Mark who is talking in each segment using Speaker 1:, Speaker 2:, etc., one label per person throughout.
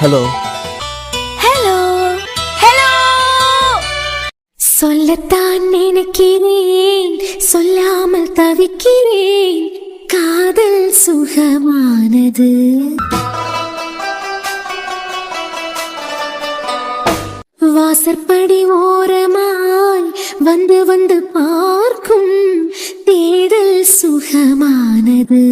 Speaker 1: Hello
Speaker 2: hello hello. சொல்லத்தான் நினைக்கிறேன், சொல்லாமல் தவிக்கிறேன். காதல் சுகமானது. வாசற்படி ஓரமாய் வந்து வந்து பார்க்கும் தேடல் சுகமானது.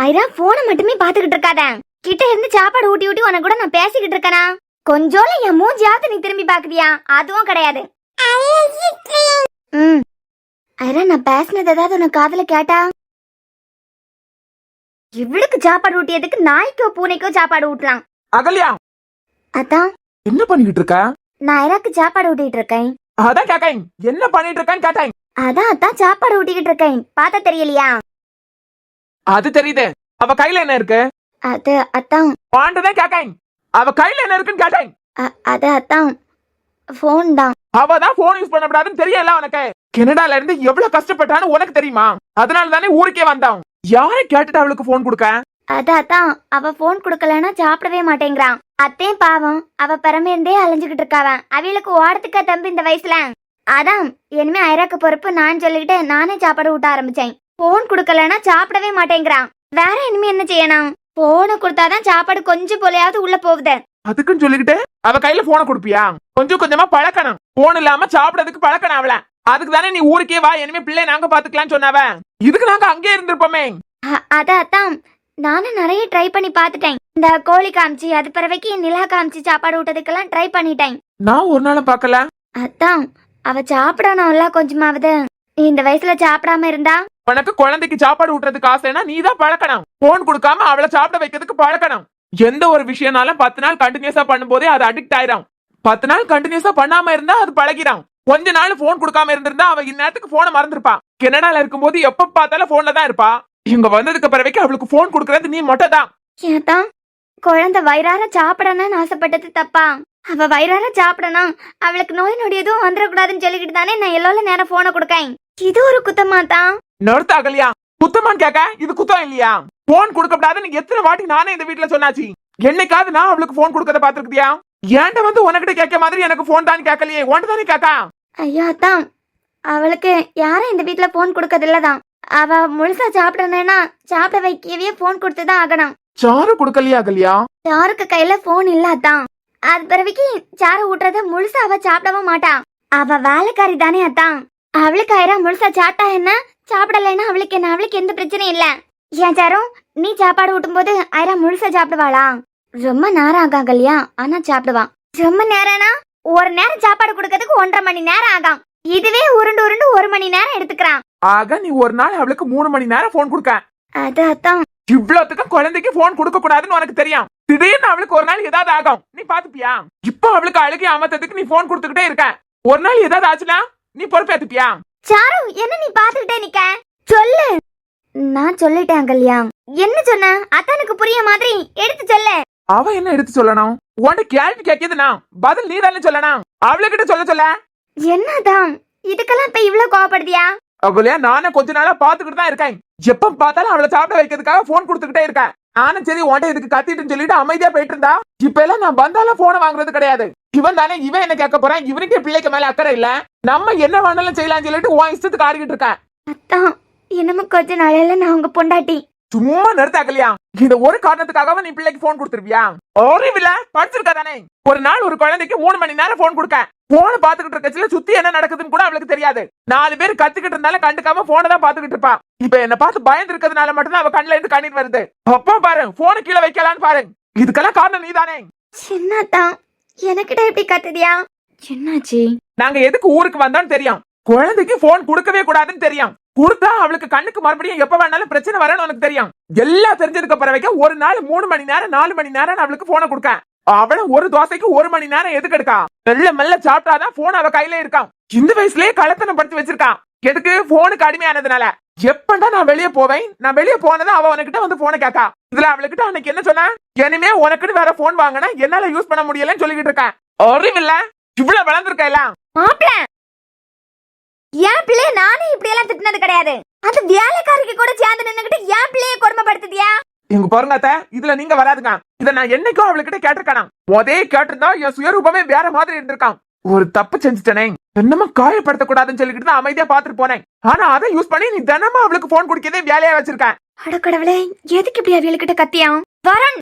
Speaker 3: ஐரா, போனை மட்டுமே பாத்துக்கிட்டு இருக்காத. கிட்ட இருந்து சாப்பாடு ஊட்டி ஊட்டி உனக்கு கூட நான் பேசிக்கிட்டு இருக்கேனா? கொஞ்சோல என் மூஞ்சியாவது நீ திரும்பி பாக்குறியா? அதுவும் கிடையாது. ஐரா, நான் பேசினது ஏதாவது உனக்கு காதுல கேட்டா? இவளுக்கு சாப்பாடு ஊட்டியதுக்கு நாய்க்கோ பூனைக்கோ சாப்பாடு ஊட்டலாம்.
Speaker 1: அகல்யா,
Speaker 3: அதான்
Speaker 1: என்ன பண்ணிட்டு இருக்க?
Speaker 3: நான் ஐராக்கு சாப்பாடு ஊட்டிட்டு இருக்கேன்.
Speaker 1: அதான் கேக்கேன், என்ன பண்ணிட்டு இருக்கேன்னு கேட்டேன்.
Speaker 3: அதான் சாப்பாடு ஊட்டிக்கிட்டு இருக்கேன். பார்த்தா தெரியலையா?
Speaker 1: அது தெரியுது. அவ கையில என்ன இருக்கு?
Speaker 3: அதான்
Speaker 1: பாண்டுதான் கேக்கேன். அவ கையில என்ன இருக்குன்னு கேட்டேன்.
Speaker 3: அதான் போன் தான்.
Speaker 1: அவதான் போன் யூஸ் பண்ணக்கூடாதுன்னு தெரியல உனக்கு. கனடால இருந்து எவ்வளவு கஷ்டப்பட்டான்னு உனக்கு தெரியுமா? அதனால தானே ஊருக்கே வந்தான். யாரை கேட்டுட்டு அவளுக்கு போன் கொடுக்க?
Speaker 3: அதான் அவ போன் குடுக்கலன்னா சாப்பிடவே மாட்டேங்கிறான். அத்தே பாவம், அவ பிறமேந்தே அலைஞ்சுகிட்டு இருக்காவன். அவளுக்கு ஓடத்துக்கா தம்பி இந்த வயசுல. அதான் இனிமே ஐராக்கு பொறுப்பு நான் சொல்லிக்கிட்டு நானே சாப்பாடு ஊட்ட ஆரம்பிச்சேன். போன் குடுக்கலன்னா சாப்பிடவே மாட்டேங்கிறான். வேற இனிமே என்ன செய்யணும்? போனை கொடுத்தாதான் சாப்பாடு கொஞ்சம் போலையாவது உள்ள போகுது.
Speaker 1: அதுக்குன்னு சொல்லிக்கிட்டு அவ கையில போனை கொடுப்பியா? கொஞ்சம் கொஞ்சமா பழக்கணும். போன் இல்லாம சாப்பிடறதுக்கு பழக்கணும் அவள. அதுக்கு தானே நீ ஊருக்கே வா, இனிமே பிள்ளை நாங்க பாத்துக்கலாம்னு சொன்னாவ. இதுக்கு நாங்க அங்கே இருந்திருப்போமே.
Speaker 3: அதான் நானும் நிறைய ட்ரை பண்ணி பாத்துட்டேன். இந்த கோழி காமிச்சு, அது பிறவைக்கு நிலா காமிச்சு சாப்பாடு ஊட்டதுக்கெல்லாம் ட்ரை பண்ணிட்டேன்.
Speaker 1: நான் ஒரு நாளும் பாக்கல.
Speaker 3: அதான் அவ சாப்பிடணும்ல கொஞ்சமாவது. இந்த வயசுல சாப்பிடாம இருந்தா?
Speaker 1: உனக்கு குழந்தைக்கு சாப்பாடு ஊட்டுறதுக்கு ஆசைன்னா நீ தான் பழக்கணும். போன் கொடுக்காம அவளை சாப்பிட வைக்கிறதுக்கு பழக்கணும். எந்த ஒரு விஷயம்னாலும் 10 நாள் கண்டினியூஸா பண்ணும் போதே அது அடிக்ட் ஆயிரும். 10 நாள் கண்டினியூஸா பண்ணாம இருந்தா அது பழகிடும். கொஞ்ச நாள் போன் கொடுக்காம இருந்திருந்தா அவ இந்நேரத்துக்கு போனை மறந்துருப்பா. கனடால இருக்கும்போது எப்ப பார்த்தாலும் போன்ல தான் இருப்பா. இங்க வந்ததுக்கு பிறகு அவளுக்கு போன் கொடுக்கறது நீ மட்டும் தான்.
Speaker 3: ஏதான் குழந்தை வயிறார சாப்பிடணும்னு ஆசைப்பட்டது தப்பா? அவ வயிறார சாப்பிடணும், அவளுக்கு நோய் நொடி எதுவும் வந்துடக்கூடாதுன்னு சொல்லிக்கிட்டு தானே நான் எல்லோல நேரம் போனை கொடுக்கேன். இது ஒரு குத்தமா தான்?
Speaker 1: நிறுத்த அகல்யா, குத்தமான்னு கேக்க இது குத்தம் இல்லையா? போன் கொடுக்கப்படாதுன்னு எத்தனை வாட்டி நானே இந்த வீட்டுல சொன்னாச்சு. என்னைக்காவது நான் அவளுக்கு போன் கொடுக்கறத பாத்துருக்கியா? ஏன்ட்ட வந்து உனக்கிட்ட கேட்க மாதிரி எனக்கு போன் தான் கேட்கலையே, உன்ட்ட தானே கேக்கா?
Speaker 3: ஐயா தான், அவளுக்கு யாரும் இந்த வீட்டுல போன் கொடுக்கறது இல்லதான். அவ முழுசா சாப்பிடணும்னா சாப்பிட வைக்கவே போன் கொடுத்துதான் ஆகணும்.
Speaker 1: சாரு கொடுக்கலையா அகல்யா?
Speaker 3: யாருக்கு கையில போன் இல்லாதான். அது பிறவிக்கு சாரு ஊட்டுறத முழுசா அவ சாப்பிடவும் மாட்டா. அவ வேலைக்காரி தானே அத்தான். அவளுக்கு ஐரா முழுசா சாப்பிட்டா என்ன, சாப்பிடலைன்னா அவளுக்கு என்ன? அவளுக்கு எந்த பிரச்சனையும் இல்ல. ஏன் சாரும், நீ சாப்பாடு ஊட்டும் போது ஐரா முழுசா சாப்பிடுவாளா? ரொம்ப நேரம் ஆகும் அகல்யா, ஆனா சாப்பிடுவான். ரொம்ப நேரம்னா ஒரு நேரம் சாப்பாடு கொடுக்கறதுக்கு 1.5 மணி நேரம் ஆகும். இதுவே உருண்டு உருண்டு 1 மணி நேரம் எடுத்துக்கிறான்.
Speaker 1: ஆக நீ ஒரு நாள் அவளுக்கு 3 மணி நேரம் போன் கொடுக்க.
Speaker 3: அதான்
Speaker 1: இவ்வளவுக்கும் குழந்தைக்கு போன் கொடுக்க கூடாதுன்னு உனக்கு தெரியும். திடீர்னு அவளுக்கு ஒரு நாள் ஏதாவது ஆகும், நீ பாத்துப்பியா? இப்ப அவளுக்கு அழுகி அமர்த்ததுக்கு நீ போன் கொடுத்துக்கிட்டே இருக்க. ஒரு நாள் ஏதாவது ஆச்சுன்னா நீ பொறுப்பேத்துப்பியா?
Speaker 3: சாரு, என்ன நீ பாத்துக்கிட்டே நிக்க? சொல்லு. நான் சொல்லிட்டேன் அகல்யா. என்ன சொன்ன? அத்தானுக்கு புரிய மாதிரி எடுத்து சொல்லு.
Speaker 1: அவ என்ன எடுத்து சொல்லணும்? உன்ட கேள்வி கேட்கியதுனா பதில் நீ தானே சொல்லணும். அவளுக்கிட்ட சொல்ல.
Speaker 3: என்னதான் இதுக்கெல்லாம் இப்ப இவ்வளவு கோவப்படுதியா?
Speaker 1: அவளையா நானே கொஞ்ச நாளா பாத்துக்கிட்டு தான் இருக்கேன். எப்ப பார்த்தாலும் அவளை சாப்பிட வைக்கிறதுக்காக போன் கொடுத்துக்கிட்டே இருக்கேன். நானும் சரி உன்ட்ட இதுக்கு கத்திட்டு சொல்லிட்டு அமைதியா போயிட்டு இருந்தா. இப்ப எல்லாம் நான் வந்தாலும் போனை வாங்குறது கிடையாது. இவன் தானே, இவன் என்ன கேட்க போறான்? இவனுக்கே பிள்ளைக்கு மேல அக்கறை இல்ல. நம்ம என்ன வேணாலும் செய்யலாம் சொல்லிட்டு உன் இஷ்டத்துக்கு ஆடிக்கிட்டு இருக்கேன்.
Speaker 3: அத்தான் இன்னமும் கொஞ்ச நாளையில நான் உங்க பொண்டாட்டி.
Speaker 1: சும்மா நிறுத்தாக்கலையா? இந்த ஒரு காரணத்துக்காக நீ பிள்ளைக்கு போன் கொடுத்துருவியா? அறிவில படிச்சிருக்கா தானே? ஒரு நாள் ஒரு குழந்தைக்கு 3 மணி நேரம் போன் கொடுக்க. போன பாத்துக்கிட்டு இருக்கச்சுல சுத்தி என்ன நடக்குதுன்னு கூட அவளுக்கு தெரியாது. 4 பேர் கத்துக்கிட்டு இருந்தாலும் கண்டுக்காம போனை தான் பாத்துக்கிட்டு இருப்பா. இப்ப என்ன பார்த்து பயந்து இருக்கிறதுனால மட்டும்தான் அவ கண்ணுல இருந்து கண்ணீர் வருது. அப்பா பாரு, போனை கீழே வைக்கலான்னு பாரு. இதுக்கெல்லாம் காரணம் நீ தானே.
Speaker 3: சின்னதான் எனக்கிட்ட எப்படி கத்துதியா? என்னாச்சு?
Speaker 1: நாங்க எதுக்கு ஊருக்கு வந்தோம்னு தெரியும். குழந்தைக்கு போன் கொடுக்கவே கூடாதுன்னு தெரியும். கொடுத்தா அவளுக்கு கண்ணுக்கு மறுபடியும் எப்ப வேணாலும் பிரச்சனை வரணும் உனக்கு தெரியும். எல்லாம் தெரிஞ்சதுக்கு பிறகு ஒரு நாள் 3 மணி நேரம் 4 மணி நேரம் அவளுக்கு போனை கொடுக்க. அவள ஒரு தோசைக்கு 1 மணி நேரம் எதுக்கு எடுக்கா? மெல்ல மெல்ல சாப்பிட்டாதான் போன் அவ கையில இருக்கான். இந்த வயசுலயே கலத்தனம் படுத்தி வச்சிருக்கான். எதுக்கு? போனுக்கு அடிமையானதுனால. எப்பண்டா நான் வெளியே போவேன், நான் வெளியே போனதா அவ உனக்கிட்ட வந்து போனை கேக்கா. இதுல அவளுக்கிட்ட அன்னைக்கு என்ன சொன்ன? இனிமே உனக்குன்னு வேற போன் வாங்கினா என்னால யூஸ் பண்ண முடியலன்னு சொல்லிக்கிட்டு இருக்கேன். அறிவில்ல? இவ்வளவு வளர்ந்துருக்க எல்லாம்.
Speaker 3: மாப்பிள, என் பிள்ளைய நானே இப்படி எல்லாம் திட்டினது கிடையாது. அது வேலைக்காரிக்கு கூட சேர்ந்து நின்னுகிட்டு என் பிள்ளைய கொடுமைப்படுத்துதியா?
Speaker 1: இங்க பாருங்க அத்தை, இதுல நீங்க வராதுங்க. இத நான் என்னைக்கும் அவளுக்கிட்ட கேட்டிருக்கானா? அதே கேட்டிருந்தா என் சுயரூபமே வேற மாதிரி இருந்திருக்கான். ஒரு தப்பு செஞ்சுட்டனே, என்னமா காயப்படுத்த கூடாதுன்னு சொல்லிக்கிட்டு தான் அமைதியா பாத்துட்டு போனேன். ஆனா அதை யூஸ் பண்ணி நீ தினமும் அவளுக்கு போன் குடிக்கதே வேலையா வச்சிருக்க.
Speaker 3: அடக்கடவுளே, எதுக்கு இப்படி அவளுக்கிட்ட கத்தியா? வரன்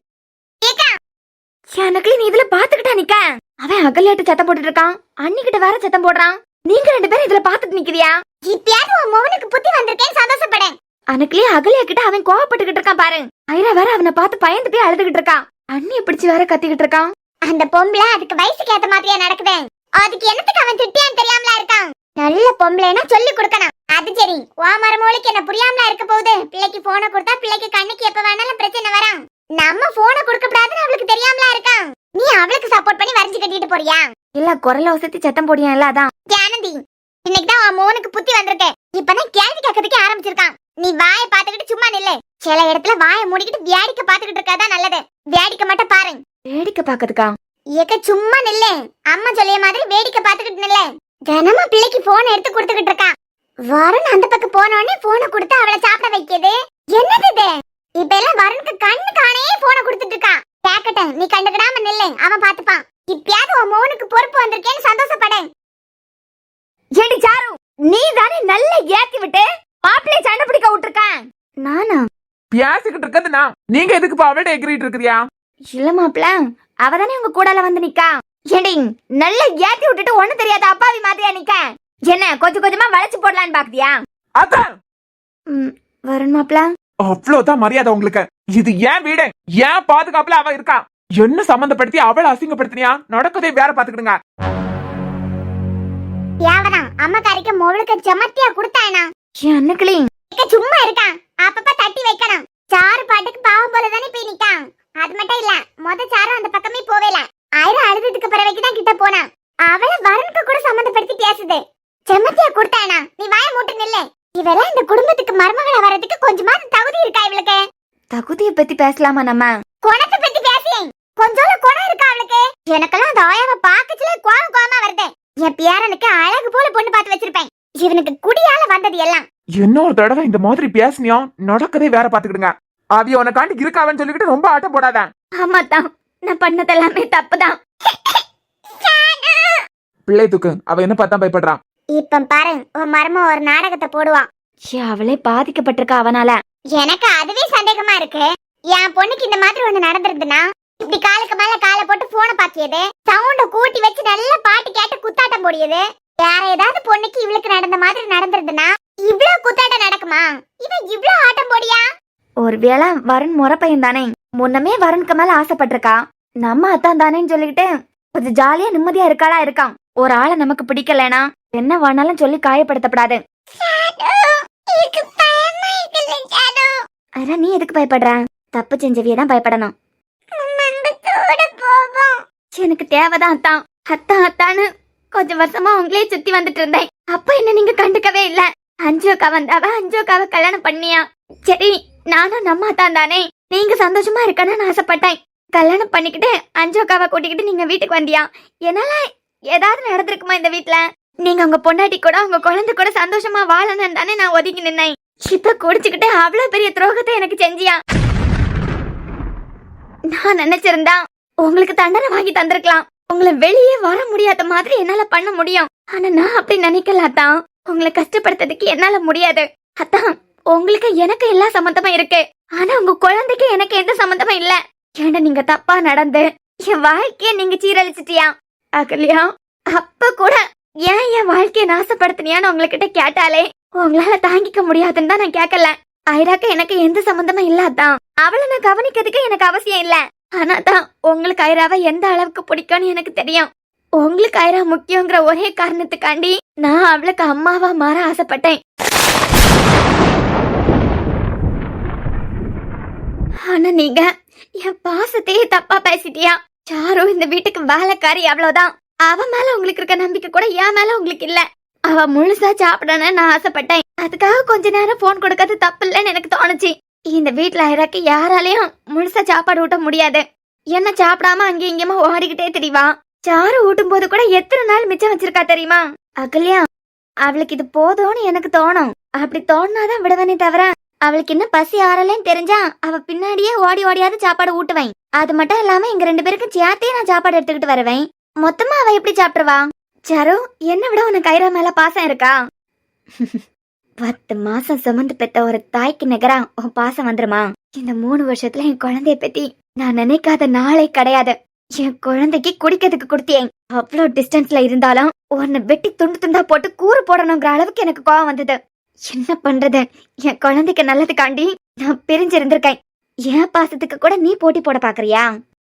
Speaker 3: எனக்கு நீ இதுல பாத்துக்கிட்டா நிக்க. அவன் அகல்யாட்டு சத்தம் போட்டுட்டு இருக்கான், அன்னிக்கிட்ட வேற சத்தம் போடுறான். நீங்க 2 பேரும் இதுல பாத்துட்டு நிக்கிறியா? இப்பயாவது உன் மகனுக்கு புத்தி வந்திருக்கேன்னு சந்தோஷப்படேன். அன்னைக்குலயே அகல்யா கிட்ட அவன் கோவப்பட்டுக்கிட்டு இருக்கான் பாரு. ஐரா வேற அவனை பார்த்து பயந்து போய் அழுதுகிட்டு இருக்கான். அண்ணிய பிடிச்சு வேற கத்திக்கிட்டு இருக்கான். அந்த பொம்பளை அதுக்கு வயசுக்கு ஏத்த மாதிரியா நடக்குது. அதுக்கு என்னத்துக்கு அவன் திட்டியான்னு தெரியாமலா இருக்கான். நல்ல பொம்பளைனா சொல்லி கொடுக்கணும். அது சரி, வா மரமோளுக்கு என்ன புரியாமலா இருக்க போகுது. பிள்ளைக்கு போனை கொடுத்தா பிள்ளைக்கு கண்ணுக்கு எப்ப வேணாலும் பிரச்சனை வரும். நம்ம போனை கொடுக்க கூடாதுன்னு அவளுக்கு தெரியாமலா இருக்கான். நீ அவளுக்கு சப்போர்ட் பண்ணி வரைஞ்சு கட்டிட்டு போறியா? இல்ல குரல வசதி சத்தம் போடியா? இல்ல அதான் ஆனந்தி, இன்னைக்குதான் உன் மோனுக்கு புத்தி வந்திருக்கு. இப்பதான் கேள்வி கேட்கறதுக்கு ஆரம்பிச்சிருக்கான். நீ வாயை பாத்துக்கிட்டு சும்மா நில்லு. சில இடத்துல வாயை மூடிக்கிட்டு வேடிக்கை பாத்துக்கிட்டு இருக்காதான் நல்லது. வேடிக்கை மட்டும் பாரு. வேடிக்கை பாக்குறதுக்கா? ஏக்க சும்மா நில்லு. அம்மா சொல்லிய மாதிரி வேடிக்கை பாத்துக்கிட்டு நில்லு. தினமும் பிள்ளைக்கு போன் எடுத்து கொடுத்துக்கிட்டு இருக்கான். வருண் அந்த பக்கம் போனோடனே போனை கொடுத்து அவளை சாப்பிட வைக்கிது. என்னது இது? இப்ப எல்லாம் வருணுக்கு கண்ணு காணே போனை கொடுத்துட்டு இருக்கான். கேக்கட்டும், நீ கண்டுக்கிடாம நில்லு, அவன் பாத்துப்பான். இப்பயாவது உன் மோனுக்கு பொறுப்பு வந்திருக்கேன்னு சந்தோஷப்படு. ஏடி சாரு, நீ தானே நல்ல ஏத்தி விட்டு மாப்பிள்ளை சண்டை பிடிக்க விட்டுருக்கான். நானா
Speaker 1: பேசிக்கிட்டு இருக்கிறது நான். நீங்க எதுக்கு அவள்கிட்ட எகிரிட்டு இருக்கிறியா?
Speaker 3: இல்ல மாப்பிள்ள, அவதானே உங்க கூடால வந்து நிக்கா. ஏடி நல்ல ஏத்தி விட்டுட்டு ஒண்ணு தெரியாத அப்பாவி மாதிரியா நிக்க. என்ன கொஞ்சம் கொஞ்சமா வளைச்சு போடலான்னு பாக்குறியா?
Speaker 1: அதான்
Speaker 3: வருண் மாப்பிள்ள,
Speaker 1: அவ்வளவுதான் மரியாதை உங்களுக்கு. இது ஏன் வீடு, ஏன் பாதுகாப்புல அவ இருக்கா. என்ன சம்பந்தப்படுத்தி அவளை அசிங்கப்படுத்தினியா? நடக்கதே வேற பாத்துக்கிடுங்க.
Speaker 3: யாவதான் அம்மாக்காரிக்கு மொழுக்க ஜமத்தியா கொடுத்தானா? என் அண்ணுக்கிளி சும்மா இருக்கான். அப்பப்ப தட்டி வைக்கணும். சாரு பாட்டுக்கு பாவம் போலதானே போய் நிக்கான். அது மட்டும் இல்ல, சாரு அந்த பக்கமே போவேல. ஆயிரம் அழுதுக்கு பிறவைக்குதான் கிட்ட போனா. அவளை வருணுக்கு கூட சம்மந்தப்படுத்தி பேசுது. செம்மத்தியா கொடுத்தானா? நீ வாய மூட்டு நில்லு. இவெல்லாம் இந்த குடும்பத்துக்கு மருமகளா வர்றதுக்கு கொஞ்சமாவது தகுதி இருக்கா இவளுக்கு? தகுதியை பத்தி பேசலாமா நம்ம? குணத்தை பத்தி பேசியேன். கொஞ்சோல குணம் இருக்கா அவளுக்கு? எனக்கெல்லாம் அந்த ஆயாவை பாக்கச்சுல கோவமா வருது. என் பேரனுக்கு அழகு போல பொண்ணு பார்த்து வச்சிருப்பேன். இவனுக்கு குடியால வந்தது எல்லாம்.
Speaker 1: இன்னொரு தடவை இந்த மாதிரி பேசினியா நடக்கதே வேற பாத்துக்கிடுங்க. அவிய உனக்காண்டி இருக்காவன்னு சொல்லிக்கிட்டு ரொம்ப ஆட்டம் போடாத.
Speaker 3: ஆமாதான், நான் பண்ணதெல்லாமே தப்புதான்.
Speaker 1: பிள்ளை தூக்கு, அவ என்ன பார்த்தா பயப்படுறான்.
Speaker 3: இப்ப பாரு, உன் மரும ஒரு நாடகத்தை போடுவான். அவளே பாதிக்கப்பட்டிருக்கா அவனால. எனக்கு அதுவே சந்தேகமா இருக்கு. என் பொண்ணுக்கு இந்த மாதிரி ஒண்ணு நடந்திருக்குன்னா இப்படி காலுக்கு மேல காலை போட்டு போனை பாக்கியது, சவுண்ட கூட்டி வச்சு நல்ல பாட்டு கேட்டு குத்தாட்டம் போடியது. வேற ஏதாவது பொண்ணுக்கு இவளுக்கு நடந்த மாதிரி நடந்திருக்குன்னா இவ்வளவு குத்தாட்டம் நடக்குமா? இவன் இவ்வளவு ஆட்டம் போடியா? ஒருவேளை வருண் முறை பையன் தானே, முன்னமே வருணுக்கு மேல ஆசைப்பட்டிருக்கா. நம்ம அத்தான் தானேன்னு சொல்லிக்கிட்டு கொஞ்சம் ஜாலியா நிம்மதியா இருக்காளா இருக்கான். ஒரு ஆளை நமக்கு பிடிக்கலனா என்ன வேணாலும் சொல்லி காயப்படுத்தப்படாது. அதான் நீ எதுக்கு பயப்படுற? தப்பு செஞ்சவியதான் பயப்படணும். எனக்கு தேவைதான் அத்தான். அத்தான் அத்தான்னு கொஞ்சம் வருஷமா உங்களே சுத்தி வந்துட்டு இருந்தேன். அப்ப என்ன நீங்க கண்டுக்கவே இல்ல. அஞ்சோக்கா வந்தாவ, அஞ்சோக்காவை கல்யாணம் பண்ணியா? சரி, நானும் நம்ம அத்தான் தானே, நீங்க சந்தோஷமா இருக்கணும்னு ஆசைப்பட்டேன். கல்யாணம் பண்ணிக்கிட்டு அஞ்சோக்காவை கூட்டிக்கிட்டு நீங்க வீட்டுக்கு வந்தியா? என்னால ஏதாவது நடந்திருக்குமா இந்த வீட்டுல? நீங்க உங்க பொண்டாட்டி கூட உங்க குழந்தை கூட சந்தோஷமா வாழணும் தானே நான் ஒதுங்கி நின்னேன். இப்ப குடிச்சுக்கிட்டு அவ்வளவு பெரிய துரோகத்தை எனக்கு செஞ்சியா? நான் நினைச்சிருந்தா உங்களுக்கு தண்டனை வாங்கி தந்திருக்கலாம். உங்களை வெளியே வர முடியாத மாதிரி என்னால பண்ண முடியும். ஆனா நான் அப்படி நினைக்கலாத்தான். உங்களை கஷ்டப்படுத்துறதுக்கு என்னால முடியாது. அத்தான், உங்களுக்கு எனக்கு எல்லா சம்பந்தமும் இருக்கு. ஆனா உங்க குழந்தைக்கு எனக்கு எந்த சம்பந்தமும் இல்ல. ஏன்னா நீங்க தப்பா நடந்து என் வாழ்க்கைய நீங்க சீரழிச்சிட்டியா? அகல்யா, அப்ப கூட ஏன் என் வாழ்க்கைய நாசப்படுத்தினியான்னு உங்ககிட்ட கேட்டாலே உங்களால தாங்கிக்க முடியாதுன்னு தான் நான் கேட்கல. ஐராக்கு எனக்கு எந்த சம்பந்தமும் இல்லாதான். அவளை நான் கவனிக்கிறதுக்கு எனக்கு அவசியம் இல்ல. ஆனா தான் உங்களுக்கு ஐராவை எந்த அளவுக்கு பிடிக்கும்னு எனக்கு தெரியும். உங்களுக்கு ஐரா முக்கியங்கிற ஒரே காரணத்துக்காண்டி நான் அவளுக்கு அம்மாவா மாற ஆசைப்பட்டேன். ஆனா நீங்க என் பாசத்தையே தப்பா பேசிட்டியா? சாரு இந்த வீட்டுக்கு வேலைக்காரி, அவ்வளவுதான். அவ மேல உங்களுக்கு இருக்க நம்பிக்கை கூட என் மேல உங்களுக்கு இல்ல. அவ முழுசா சாப்பிடணும்னு நான் ஆசைப்பட்டேன். அதுக்காக கொஞ்ச நேரம் போன் கொடுக்கறது தப்பு இல்லைன்னு எனக்கு தோணுச்சு. இந்த வீட்டுல ஐராக்கு யாராலையும் முழுசா சாப்பாடு ஊட்ட முடியாது. என்ன சாப்பிடாம அங்கேயும் இங்கேயுமா ஓடிக்கிட்டே தெரியவா. சாரு ஊட்டும் போது கூட எத்தனை நாள் மிச்சம் வச்சிருக்கா தெரியுமா? அகல்யா, அவளுக்கு இது போதும்னு எனக்கு தோணும். அப்படி தோணாதான் விடுவனே தவிர அவளுக்கு இன்னும் பசி ஆறலன்னு தெரிஞ்சா அவ பின்னாடியே ஓடி ஓடியாவது சாப்பாடு ஊட்டுவேன். அது மட்டும் இல்லாம எங்க 2 பேருக்கும் சேர்த்தே நான் சாப்பாடு எடுத்துக்கிட்டு வருவேன். மொத்தமா அவ எப்படி சாப்பிடுவா? சாரு, என்னை விட உனக்கு ஐரா மேல பாசம் இருக்கா? 10 மாசம் சுமந்து பெத்த ஒரு தாய்க்கு நிகரா உன் பாசம் வந்துருமா? இந்த 3 வருஷத்துல என் குழந்தைய பத்தி நான் நினைக்காத நாளே கிடையாது. என் குழந்தைக்கு குடிக்கிறதுக்கு கொடுத்தேன். அவ்வளோ டிஸ்டன்ஸ்ல இருந்தாலும் உன்னை வெட்டி துண்டு துண்டா போட்டு கூறு போடணுங்கிற அளவுக்கு எனக்கு கோவம் வந்தது. என்ன பண்றது? என் குழந்தைக்கு நல்லதுக்காண்டி நான் பிரிஞ்சிருந்திருக்கேன். என் பாசத்துக்கு கூட நீ போட்டி போட பாக்குறியா?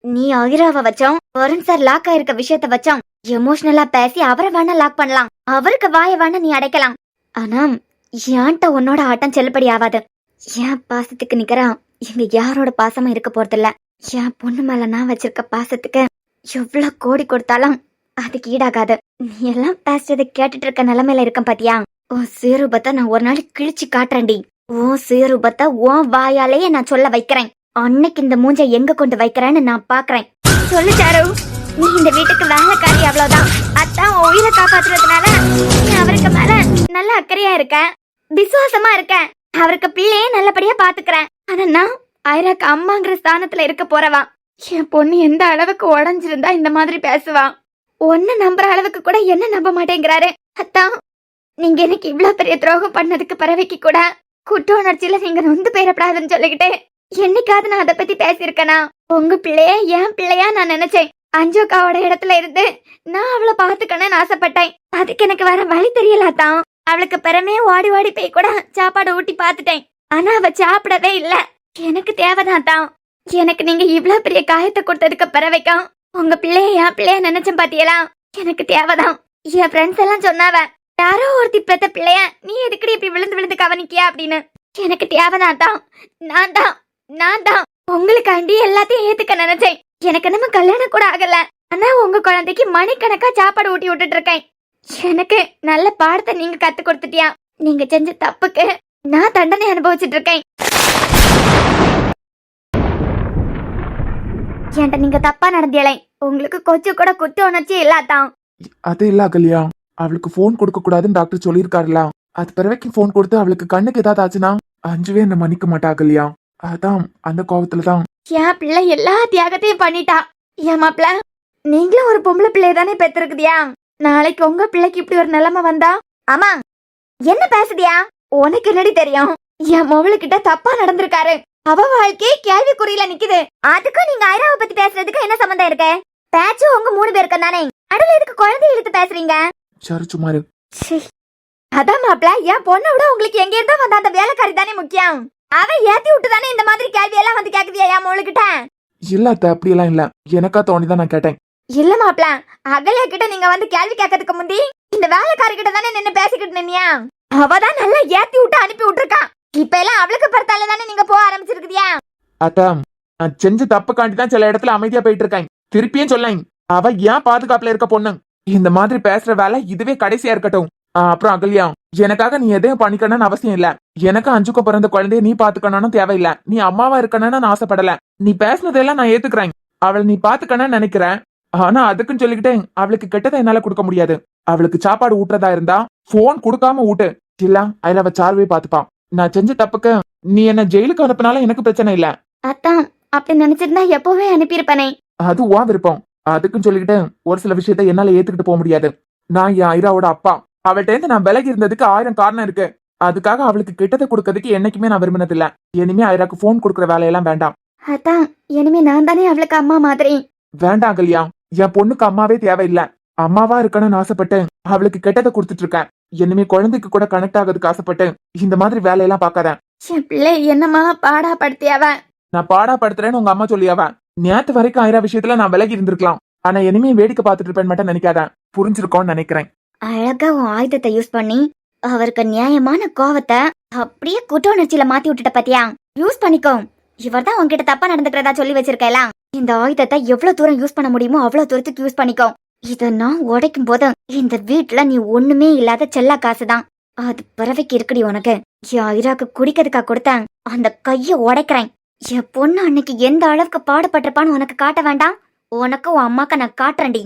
Speaker 3: நீ ஐராவை வச்சோம், வருண் சார் லாக் ஆயிருக்க விஷயத்த வச்சோம் எமோஷனலா பேசி அவரை வேணா லாக் பண்ணலாம், அவருக்கு வாய வேணா நீ அடைக்கலாம். ஆனா ஏன்ட்ட உன்னோட ஆட்டம் செல்லுபடி ஆகாது. என் பாசத்துக்கு நிக்கிறா இங்க யாரோட பாசமும் இருக்க போறதில்ல. என் பொண்ணு மேல நான் வச்சிருக்க பாசத்துக்கு எவ்வளவு கோடி கொடுத்தாலும் அதுக்கு ஈடாகாது. நீ எல்லாம் பேசுறதை கேட்டுட்டு இருக்க நிலைமையில இருக்க பாத்தியா? உன் சுயரூபத்தை நான் ஒரு நாள் கிழிச்சு காட்டுறேன்டி. உன் சுயரூபத்தை உன் வாயாலேயே நான் சொல்ல வைக்கிறேன். அன்னைக்கு இந்த மூஞ்ச எங்க கொண்டு வைக்கிறேன்னு நான் பாக்குறேன். சொல்லு சாரு, நீ இந்த வீட்டுக்கு வேலைக்காரி அவ்வளவுதான். அத்தான் உயிரை காப்பாத்துறதுனால நீ அவருக்கு மேல நல்ல அக்கறையா இருக்க, விசுவாசமா இருக்க, அவருக்கு பிள்ளையே நல்லபடியா பாத்துக்கிறேன். ஆனா நான் ஐராக்கு அம்மாங்கிற ஸ்தானத்துல இருக்க போறவா. என் பொண்ணு எந்த அளவுக்கு உடஞ்சிருந்தா இந்த மாதிரி பேசுவா? ஒன்னு நம்புற அளவுக்கு கூட என்ன நம்ப மாட்டேங்கிறாரு. அத்தான், நீங்க எனக்கு இவ்வளவு பெரிய துரோகம் பண்ணதுக்கு பிறவைக்கு கூட குற்ற உணர்ச்சியில நீங்க நொந்து போயிடப்படாதுன்னு சொல்லிக்கிட்டு என்னைக்காவது நான் அதை பத்தி பேசியிருக்கேனா? உங்க பிள்ளைய என் பிள்ளையா நான் நினைச்சேன். அஞ்சோக்காவோட இடத்துல இருந்து நான் அவளை பாத்துக்கணும்னு ஆசைப்பட்டேன். அதுக்கு எனக்கு வேற வழி தெரியலாதான். அவளுக்கு பிறமே ஓடி ஓடி போய் கூட சாப்பாடு ஊட்டி பாத்துட்டேன். ஆனா அவ சாப்பிடவே இல்ல. எனக்கு தேவைதான் தான். எனக்கு நீங்க இவ்வளவு பெரிய காயத்தை கொடுத்ததுக்கு பிறவைக்கும் உங்க பிள்ளைய என் பிள்ளைய நினைச்சேன் பாத்தியலா? எனக்கு தேவைதான். என் ஃப்ரெண்ட்ஸ் எல்லாம் சொன்னாவ, யாரோ ஒருத்தி பெத்த பிள்ளைய நீ எதுக்கடி இப்படி விழுந்து விழுந்து கவனிக்கியா அப்படின்னு. எனக்கு தேவைதான் தான். நான் தான் உங்களுக்காண்டி எல்லாத்தையும் ஏத்துக்க நினைச்சேன். எனக்கு நம்ம கல்யாணம் கூட ஆகல. ஆனா உங்க குழந்தைக்கு மணிக்கணக்கா சாப்பாடு ஊட்டி விட்டுட்டு இருக்கேன். எனக்கு நல்ல பாடத்தை நீங்க கத்து கொடுத்துட்டியா? நீங்க செஞ்ச தப்புக்கு நான் தண்டனை அனுபவிச்சுட்டு இருக்கேன். என்கிட்ட நீங்க தப்பா நடந்தியலை. உங்களுக்கு கொஞ்சம் கூட குற்ற உணர்ச்சி இல்லாதான்.
Speaker 1: அது இல்ல அகல்யா, அவளுக்கு போன் கொடுக்க கூடாதுன்னு டாக்டர் சொல்லியிருக்காருல. அது பிறவைக்கு போன் கொடுத்து அவளுக்கு கண்ணுக்கு ஏதாவது ஆச்சுன்னா அஞ்சுவே என்ன மன்னிக்க மாட்டா அகல்யா. அதான் அந்த கோவத்துலதான்.
Speaker 3: என் பிள்ளை எல்லா தியாகத்தையும் பண்ணிட்டா. என் மாப்பிள்ள, நீங்களும் ஒரு பொம்பளை பிள்ளைய தானே பெற்றிருக்குதியா? நாளைக்கு உங்க பிள்ளைக்கு இப்படி ஒரு நிலைமை வந்தா? ஆமா, என்ன பேசுதியா? உனக்கு என்னடி தெரியும்? என் மொபைலுக்கிட்ட தப்பா நடந்திருக்காரு. அவ வாழ்க்கையே கேள்விக்குறியில நிக்குது. அதுக்கும் நீங்க ஐராவை பத்தி பேசுறதுக்கு என்ன சம்பந்தம் இருக்கு? பேச்சு உங்க 3 பேருக்கு தானே. அடுல எதுக்கு குழந்தை இழுத்து பேசுறீங்க?
Speaker 1: சரி சுமாரு.
Speaker 3: அதான் மாப்பிள்ள, என் பொண்ணை விட உங்களுக்கு எங்க இருந்தா வந்த அந்த வேலைக்காரி தானே முக்கியம். அவ ஏத்தி விட்டு தானே இந்த மாதிரி கேள்வி எல்லாம் வந்து கேக்குதியா என் மொழுகிட்ட?
Speaker 1: இல்ல அத்தை, அப்படி எல்லாம் இல்ல. எனக்கா தோணிதான் நான் கேட்டேன்.
Speaker 3: இல்ல மாப்பிள்ள, அகல்யா கிட்ட நீங்க வந்து கேள்வி கேட்கறதுக்கு முந்தி இந்த வேலைக்காரி கிட்ட தானே நின்னு பேசிக்கிட்டு நின்னியா? அவதான் நல்லா ஏத்தி விட்டு அனுப்பி விட்டுருக்கா. இப்ப எல்லாம் அவளுக்கு பரத்தால தானே நீங்க போக ஆரம்பிச்சிருக்கியா?
Speaker 1: அத்தா, நான் செஞ்ச தப்புக்காண்டி தான் சில இடத்துல அமைதியா போயிட்டு இருக்கேன். திருப்பியும் சொல்லேன், அவ ஏன் பாதுகாப்புல இருக்க பொண்ணு. இந்த மாதிரி பேசுற வேலை இதுவே கடைசியா இருக்கட்டும். அப்புறம் அகல்யா, எனக்காக நீ எதையும் பண்ணிக்கணும்னு அவசியம் இல்ல. எனக்கு அஞ்சுக்கு பிறந்த குழந்தைய நீ பாத்துக்கணும்னு தேவையில்ல. நீ அம்மாவா இருக்கணும்னு நான் ஆசைப்படல. நீ பேசினதெல்லாம் நான் ஏத்துக்கிறேன். அவளை நீ பாத்துக்கணும்னு நினைக்கிறேன். ஆனா அதுக்குன்னு சொல்லிக்கிட்டேன் அவளுக்கு கெட்டதை என்னால கொடுக்க முடியாது. அவளுக்கு சாப்பாடு ஊட்டுறதா இருந்தா போன் கொடுக்காம ஊட்டு. இல்ல ஐராவ சார்வே பாத்துப்பான். நான் செஞ்ச தப்புக்கு நீ என்ன ஜெயிலுக்கு அனுப்பினாலும் எனக்கு பிரச்சனை இல்ல.
Speaker 3: அத்தான், அப்படி நினைச்சிருந்தா எப்பவே அனுப்பியிருப்பனே.
Speaker 1: அது உன் விருப்பம். அதுக்குன்னு சொல்லிக்கிட்டு ஒரு சில விஷயத்த என்னால ஏத்துக்கிட்டு போக முடியாது. நான் என் ஐராவோட அப்பா. அவள்கிட்ட இருந்து நான் விலகி இருந்ததுக்கு 1000 காரணம் இருக்கு. அதுக்காக அவளுக்கு கெட்டதை கொடுக்கறதுக்கு என்னைக்குமே நான் விரும்பினதில்ல. இனிமே ஐராக்கு போன் கொடுக்கற வேலையெல்லாம் வேண்டாம்.
Speaker 3: அதான், இனிமே நான் தானே அவளுக்கு அம்மா மாதிரி.
Speaker 1: வேண்டாம் அகல்யா, என் பொண்ணுக்கு அம்மாவே தேவையில்ல. அம்மாவா இருக்கணும்னு ஆசைப்பட்டு அவளுக்கு கெட்டதை கொடுத்துட்டு இருக்கேன். இனிமே குழந்தைக்கு கூட கனெக்ட் ஆகிறதுக்கு ஆசைப்பட்டு இந்த மாதிரி வேலையெல்லாம் பாக்காத.
Speaker 3: என் பிள்ளை என்னமா பாடா படுத்தியாவ?
Speaker 1: நான் பாடா படுத்துறேன்னு உங்க அம்மா சொல்லியாவ. நேத்து வரைக்கும் ஐரா விஷயத்துல நான் விலகி இருந்திருக்கலாம். ஆனா இனிமே வேடிக்கை பார்த்துட்டு இருப்பேன் மட்டும் நினைக்காத. புரிஞ்சிருக்கோன்னு நினைக்கிறேன்.
Speaker 3: அழகா உன் ஆயுதத்தை யூஸ் பண்ணி அவருக்கு நியாயமான கோவத்தை அப்படியே குற்ற உணர்ச்சியில மாத்தி விட்டுட்ட பாத்தியா? யூஸ் பண்ணிக்கோ. இவர் தான் உன்கிட்ட தப்பா நடந்துக்கிறதா சொல்லி வச்சிருக்கலாம். இந்த ஆயுதத்தை எவ்வளவு தூரம் யூஸ் பண்ண முடியுமோ அவ்வளவு தூரத்துக்கு யூஸ் பண்ணிக்கோ. இத நான் உடைக்கும் போது இந்த வீட்டுல நீ ஒண்ணுமே இல்லாத செல்ல காசுதான். அது பிறவைக்கு இருக்குடி உனக்கு. என் ஐராக்கு குடிக்கிறதுக்கா கொடுத்தேன் அந்த கைய உடைக்கிறேன். என் பொண்ணு அன்னைக்கு எந்த அளவுக்கு பாடுபட்டிருப்பான்னு உனக்கு காட்ட வேண்டாம்? உனக்கு உன் அம்மாக்கு நான் காட்டுறேன்டி.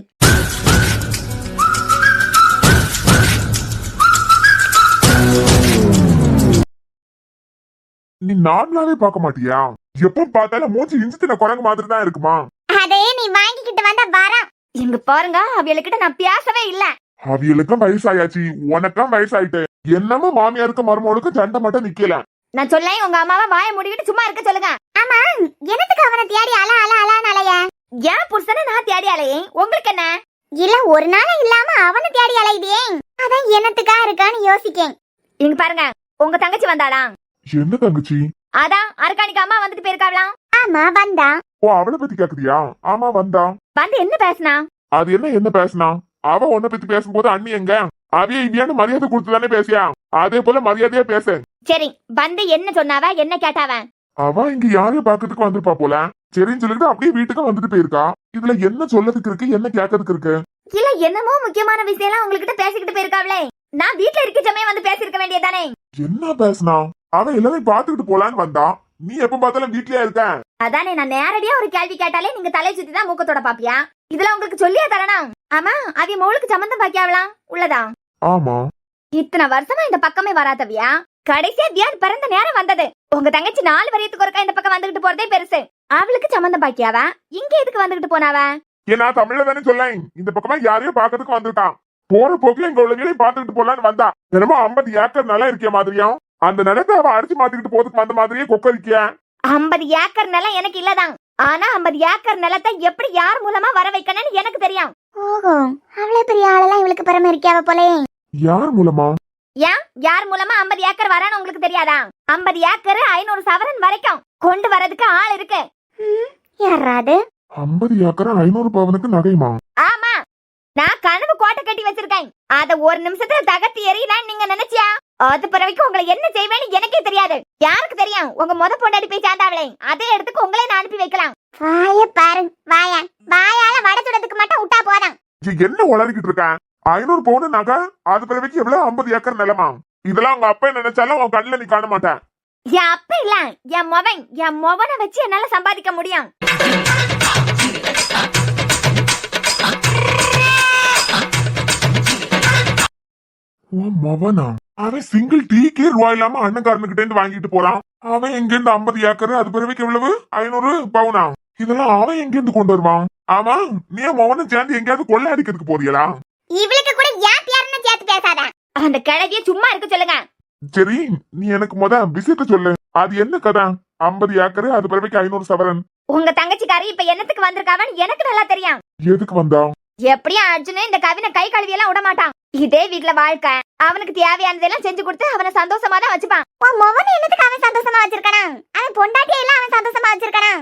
Speaker 4: நீ நார்மலாவே பார்க்க மாட்டியா? எப்ப பார்த்தாலும் மூஞ்சி இஞ்சித்தின குரங்கு மாதிரி தான் இருக்குமா?
Speaker 3: அதே நீ வாங்கிக்கிட்டு வந்தா வரம். இங்க பாருங்க, அவளுக்கிட்ட நான் பேசவே இல்ல.
Speaker 4: அவியலுக்கும் வயசாயாச்சு, உனக்கும் வயசாயிட்டு. என்னமோ மாமியாருக்கும் மருமகளுக்கும் சண்டை மட்டும் நிக்கல.
Speaker 3: நான் சொல்லேன், உங்க அம்மாவை வாயை மூடிக்கிட்டு சும்மா இருக்க சொல்லுங்க. ஆமா, என்னத்துக்கு அவனை தேடி அல அல அலான்னு அலைய? ஏன் புருஷனை நான் தேடி அலையே, உங்களுக்கு என்ன? இல்ல ஒரு நாள் இல்லாம அவனை தேடி அலையுதே, அதான் என்னத்துக்கா இருக்கான்னு யோசிக்கேன். இங்க பாருங்க, உங்க தங்கச்சி வந்தாளா?
Speaker 4: என்ன தங்கச்சி?
Speaker 3: அதான் அர்கானிக்கு அம்மா வந்துட்டு போயிருக்காவலாம். ஆமா வந்தா.
Speaker 4: ஓ, அவளை பத்தி கேக்குறியா? ஆமா வந்தா.
Speaker 3: வந்து என்ன பேசினா?
Speaker 4: அது என்ன பேசினா? அவ உன்னை பத்தி பேசும்போது அண்ணி எங்க அவிய இவியான்னு மரியாதை கொடுத்துதானே பேசியா? அதே போல மரியாதையா பேசு.
Speaker 3: சரி, வந்து என்ன சொன்னாவ, என்ன கேட்டாவ?
Speaker 4: அவ இங்க யாரையும் பாக்கிறதுக்கு வந்திருப்பா போல. சரின்னு சொல்லிட்டு அப்படியே வீட்டுக்கு வந்துட்டு போயிருக்கா. இதுல என்ன சொல்லதுக்கு இருக்கு, என்ன கேட்கறதுக்கு இருக்கு?
Speaker 3: இல்ல என்னமோ முக்கியமான விஷயம் எல்லாம் உங்ககிட்ட பேசிக்கிட்டு போயிருக்காவளே. நான் வீட்டுல இருக்க சமயம் வந்து பேசிருக்க வேண்டியதானே?
Speaker 4: என்ன பேசினா? அவன் எல்லாரையும் பாத்துக்கிட்டு போலான்னு வந்தா. நீ எப்ப பார்த்தாலும் வீட்லயே இருக்க.
Speaker 3: அதானே, நான் நேரடியா ஒரு கேள்வி கேட்டாலே நீங்க தலை சுத்தி தான் மூக்கத்தோட பாப்பியா? இதுல உங்களுக்கு சொல்லியா தரணும்? ஆமா, அவிய மோளுக்கு சம்பந்தம் பாக்கியாவலாம் உள்ளதா?
Speaker 4: ஆமா.
Speaker 3: இத்தனை வருஷமா இந்த பக்கமே வராதவியா? கடைசியா தியான் பிறந்த நேரம் வந்தது. உங்க தங்கச்சி 4 வரியத்துக்கு ஒருக்கா இந்த பக்கம் வந்துகிட்டு போறதே பெருசு. அவளுக்கு சம்பந்தம் பாக்கியாவா? இங்க எதுக்கு வந்துகிட்டு போனாவா?
Speaker 4: ஏன்னா தமிழ்ல தானே சொல்லேன். இந்த பக்கமா யாரையும் பாக்கிறதுக்கு வந்திருக்கான். போற போக்குல இங்க உள்ளவங்களையும் பாத்துக்கிட்டு போலான்னு வந்தா. என்னமோ 50 ஏக்கர் நிலம் இருக்கிய மாதிரியும், அந்த நிலத்தை அவ அடிச்சு மாத்திக்கிட்டு போறதுக்கு வந்த மாதிரியே கொக்கரிக்கிய.
Speaker 3: 50 ஏக்கர் நிலம் எனக்கு இல்லதான். ஆனா 50 ஏக்கர் நிலத்தை எப்படி யார் மூலமா வர வைக்கணும்னு எனக்கு தெரியும். ஓஹோ, அவ்வளவு பெரிய ஆளெல்லாம் இவளுக்கு பெருமை இருக்கியாவ போலே.
Speaker 4: யார் மூலமா?
Speaker 3: ஏன் யார் மூலமா 50 ஏக்கர் வரான்னு உங்களுக்கு தெரியாதா? 50 ஏக்கர் 500 சவரன் வரைக்கும் கொண்டு வரதுக்கு ஆள் இருக்கு. யாராது?
Speaker 4: 50 ஏக்கர் 500 பவனுக்கு நகைமா?
Speaker 3: ஆமா, நான் கனவு கோட்டை கட்டி வச்சிருக்கேன். அத ஒரு நிமிஷத்துல தகர்த்து எறியலான்னு நீங்க நினைச்சியா? அது பிறகு உங்களை என்ன செய்வேன்னு எனக்கே தெரியாது. யாருக்கு தெரியும்? உங்க முத பொண்டாடி போய் சேர்ந்தாவளே, அதே இடத்துக்கு உங்களே நான் அனுப்பி வைக்கலாம். வாய பாரு, வாயால வட சுடத்துக்கு மட்டும் விட்டா போதும்.
Speaker 4: என்ன உளறிக்கிட்டு இருக்க? 500 பவுன் நகை, அது பிறகு எவ்வளவு 50 ஏக்கர் நிலமா? இதெல்லாம் உங்க அப்பா நினைச்சாலும் உன் கண்ணுல நீ காண மாட்டேன்.
Speaker 3: என் அப்ப இல்ல, என் மொவனை வச்சு என்னால சம்பாதிக்க முடியும்.
Speaker 4: உன் மவனா? அவன் சிங்கிள் டீக்கே ரூபாய் இல்லாம அண்ணன்காரனுக்கிட்ட இருந்து வாங்கிட்டு போறான். அவன் எங்க இருந்து 50 ஏக்கர், அது பிறகு எவ்வளவு 500 பவுனா? இதெல்லாம் அவன் எங்க இருந்து கொண்டு வருவான்? ஆமா, நீ மவனை சேர்ந்து எங்கேயாவது கொள்ளை அடிக்கிறதுக்கு போறியலா?
Speaker 3: இவளுக்கு கூட ஏன் பேருன்னு சேர்த்து பேசாத. அந்த கிழவிய சும்மா இருக்க சொல்லுங்க.
Speaker 4: சரி, நீ எனக்கு விஷயத்த சொல்லு. அது என்ன கதை? 50 ஏக்கர், அது பிறகு 500 சவரன்.
Speaker 3: உங்க தங்கச்சிக்காரி இப்ப என்னத்துக்கு வந்திருக்காவன்னு எனக்கு நல்லா தெரியும்.
Speaker 4: எதுக்கு வந்தா?
Speaker 3: எப்படியா அர்ஜுனு இந்த கவினை கை கழுவி எல்லாம் விட மாட்டான். இதே வீட்டுல வாழ்க்கை, அவனுக்கு தேவையானதெல்லாம் செஞ்சு கொடுத்து அவனை சந்தோஷமா தான் வச்சுப்பான். உன் மகன் என்னத்துக்கு அவன் சந்தோஷமா வச்சிருக்கானா? அவன் பொண்டாட்டியை எல்லாம் அவன் சந்தோஷமா வச்சிருக்கானா?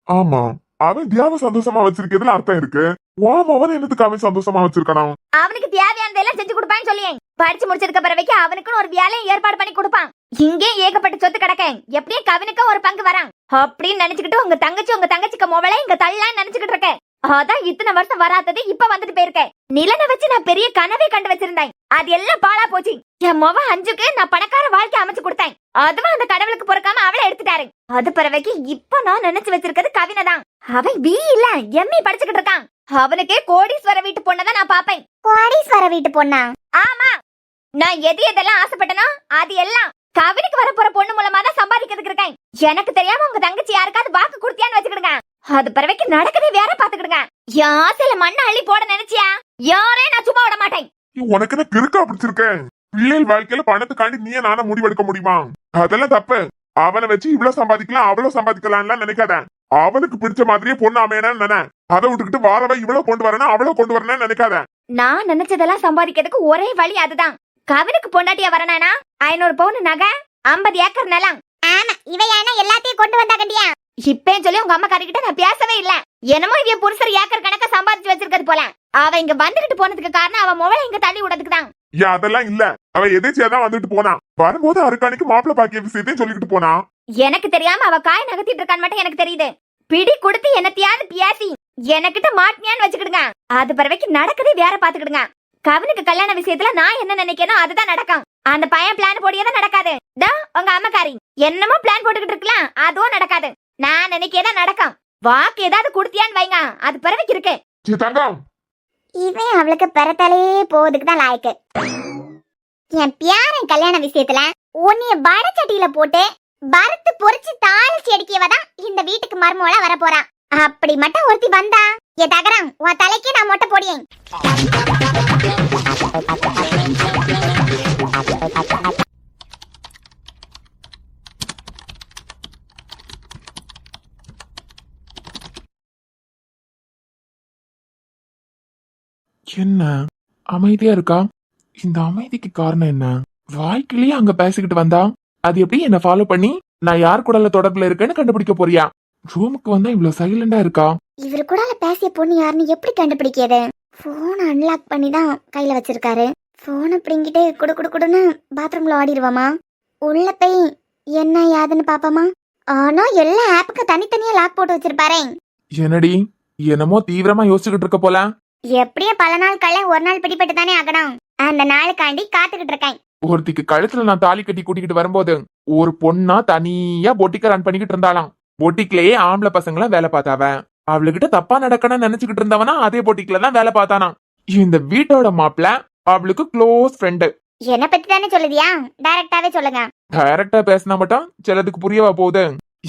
Speaker 4: ஆமா, அவன் தியாவ சந்தோஷமா வச்சிருக்கிறதுல அர்த்தம் இருக்கு. உன் மவன் என்னத்துக்கு அவன் சந்தோஷமா வச்சிருக்கானா?
Speaker 3: அவனுக்கு தேவையானதெல்லாம் செஞ்சு கொடுப்பான்னு சொல்லியே. படிச்சு முடிச்சதுக்கு பிறகு அவனுக்குன்னு ஒரு வேலையை ஏற்பாடு பண்ணி கொடுப்பான். இங்கே ஏகப்பட்ட சொத்து கிடக்கேன், எப்படியே கவினுக்கு ஒரு பங்கு வரான் அப்படின்னு நினைச்சுக்கிட்டு உங்க தங்கச்சிக்கு மொபைலை இங்க தள்ளலான்னு நினைச்சுக்கிட்டு இருக்கேன். அதான் இத்தனை வருஷம் வராதது இப்ப வந்துட்டு போயிருக்கேன். நிலனை வச்சு நான் பெரிய கனவே கண்டு வச்சிருந்தேன், அது எல்லாம் பாழா போச்சு. என் மொவ 5க்கு நான் பணக்கார வாழ்க்கை அமைச்சு கொடுத்தேன், அதுவும் அந்த கடவுளுக்கு பொறுக்காம அவளை எடுத்துட்டாரு. அது பிறகு இப்ப நான் நினைச்சு வச்சிருக்கிறது கவினை தான். அவன் பி இல்ல எம்ஏ படிச்சுக்கிட்டு இருக்கான். அவனுக்கே கோடீஸ்வர வீட்டு பொண்ணதான் நான் பாப்பேன். கோடீஸ்வர வீட்டு பொண்ணா? ஆமா, நான் எதெல்லாம் ஆசைப்பட்டனோ அது எல்லாம் கவினுக்கு வரப்போற பொண்ணு மூலமா தான் சம்பாதிக்கிறதுக்கு இருக்கேன். எனக்கு தெரியாம உங்க தங்கச்சி யாருக்காவது வாக்கு கொடுத்தியான்னு வச்சுக்கிடுங்க. அது பிறகு நடக்கதே வேற பாத்துக்கிடுங்க. யாசில மண்ண அள்ளி போட நினைச்சியா? யாரே நான் சும்மா விட மாட்டேன்.
Speaker 4: உனக்கு என்ன கிறுக்கா பிடிச்சிருக்கேன்? பிள்ளைகள் வாழ்க்கையில பணத்துக்காண்டி நீயே நானே முடிவெடுக்க முடியுமா? அதெல்லாம் தப்பு. அவனை வச்சு இவ்வளவு சம்பாதிக்கலாம் அவ்வளவு சம்பாதிக்கலாம்லாம் நினைக்காத. அவனுக்கு பிடிச்ச மாதிரியே பொண்ணு அமையணும்னு நினை. அதை விட்டுக்கிட்டு வாரவ இவ்வளவு கொண்டு வரணும் அவ்வளவு கொண்டு வரணும்னு நினைக்காத.
Speaker 3: நான் நினைச்சதெல்லாம் சம்பாதிக்கிறதுக்கு ஒரே வழி அதுதான். கவினுக்கு பொண்டாட்டியா வரனானா 500 பவுன் நகை, 50 ஏக்கர் நிலம். ஆமா, இவையான எல்லாத்தையும் கொண்டு வந்தா கண்டியா? இப்பேன்னு சொல்லி உங்க அம்மா கிட்ட நான் பேசவே இல்ல. என்னமோ இவ புருஷர் ஏக்கர் கணக்க சம்பாதிச்சு வச்சிருக்கிறது போல. அவ இங்க வந்துட்டு போனதுக்கு காரணம் அவ மொபைலை இங்க தள்ளி விடுறதுக்கு தான்.
Speaker 4: ஏன் அதெல்லாம் இல்ல, அவ எதேச்சியாதான் வந்துட்டு போனா. வரும்போது அருக்காணிக்கு மாப்பிள்ள பாக்கிய விஷயத்தையும் சொல்லிட்டு போனா.
Speaker 3: எனக்கு தெரியாம அவ காய் நகர்த்திட்டு இருக்கான்னு மட்டும் எனக்கு தெரியுது. பிடி கொடுத்து என்னத்தையாவது பேசி எனக்கிட்ட மாட்டினியான்னு வச்சுக்கிடுங்க. அது பிறகு நடக்கதே வேற பாத்துக்கிடுங்க. கவினுக்கு கல்யாண விஷயத்துல நான் என்ன நினைக்கணும் அதுதான் நடக்கும். அந்த பையன் பிளான் போடியதான் நடக்காது. உங்க அம்மக்காரி என்னமோ பிளான் போட்டுக்கிட்டு இருக்கலாம், அதுவும் நடக்காது. நான் நினைக்கதான் நடக்கும். வாக்கு ஏதாவது கொடுத்தியான்னு வைங்க, அது பிறகு இருக்கு. இவன் அவளுக்கு பிறத்தாலே போவதுக்கு தான் லாய்க்கு. என் பியாரன் கல்யாண விஷயத்துல உன்னைய வடச்சட்டியில போட்டு வறுத்து பொரிச்சு தாளிச்சு எடுக்கியவதான் இந்த வீட்டுக்கு மருமகளா வர போறா. அப்படி மட்டும் ஒருத்தி வந்தா ஏ தகரம் உன் தலைக்கு நான் மொட்டை போடியேன்.
Speaker 1: என்ன அமைதியா இருக்கா? இந்த அமைதிக்கு காரணம் என்ன? வாழ்க்கையிலேயே அங்க பேசிக்கிட்டு வந்தா அது எப்படி என்ன ஃபாலோ பண்ணி நான் யார் கூட தொடர்புல இருக்கேன்னு கண்டுபிடிக்க போறியா? ரூமுக்கு வந்தா இவ்வளவு சைலண்டா இருக்கா?
Speaker 3: இவரு கூட பேசிய பொண்ணு யாருன்னு எப்படி கண்டுபிடிக்கிறது? போன் அன்லாக் பண்ணி தான் கையில வச்சிருக்காரு. போனை பிடிங்கிட்டு குடு குடு குடுன்னு பாத்ரூம்ல ஆடிடுவாமா? உள்ள போய் என்ன யாதுன்னு பாப்பாமா? ஆனா எல்லா ஆப்புக்கு தனித்தனியா லாக் போட்டு வச்சிருப்பாரே.
Speaker 1: என்னடி என்னமோ தீவிரமா யோசிச்சுக்கிட்டு இருக்க போல.
Speaker 3: எப்படியும் பல நாள் கள்ள ஒரு நாள் பிடிபட்டு தானே ஆகணும். அந்த நாளுக்காண்டி காத்துக்கிட்டு இருக்கேன்.
Speaker 1: ஒருத்திக்கு கழுத்துல நான் தாலி கட்டி கூட்டிக்கிட்டு வரும்போது ஒரு பொண்ணா தனியா பொட்டிக்க ரன் பண்ணிக்கிட்டு இருந்தாளாம். பொட்டிக்லயே ஆம்பளை பசங்களாம் வேலை பார்த்தாவ. அவளுகிட்ட தப்பா நடக்கணும்னு நினைச்சுக்கிட்டு இருந்தவனா அதே பொட்டிக்ல தான் வேலை பார்த்தானா. இந்த வீட்டோட மாப்பிள்ள அவளுக்கு க்ளோஸ் ஃப்ரெண்டு.
Speaker 3: என்ன பத்தி தானே சொல்லுதியா? டைரக்டாவே சொல்லுங்க.
Speaker 1: டைரக்டா பேசினா மட்டும் சிலதுக்கு புரியவா போகுது.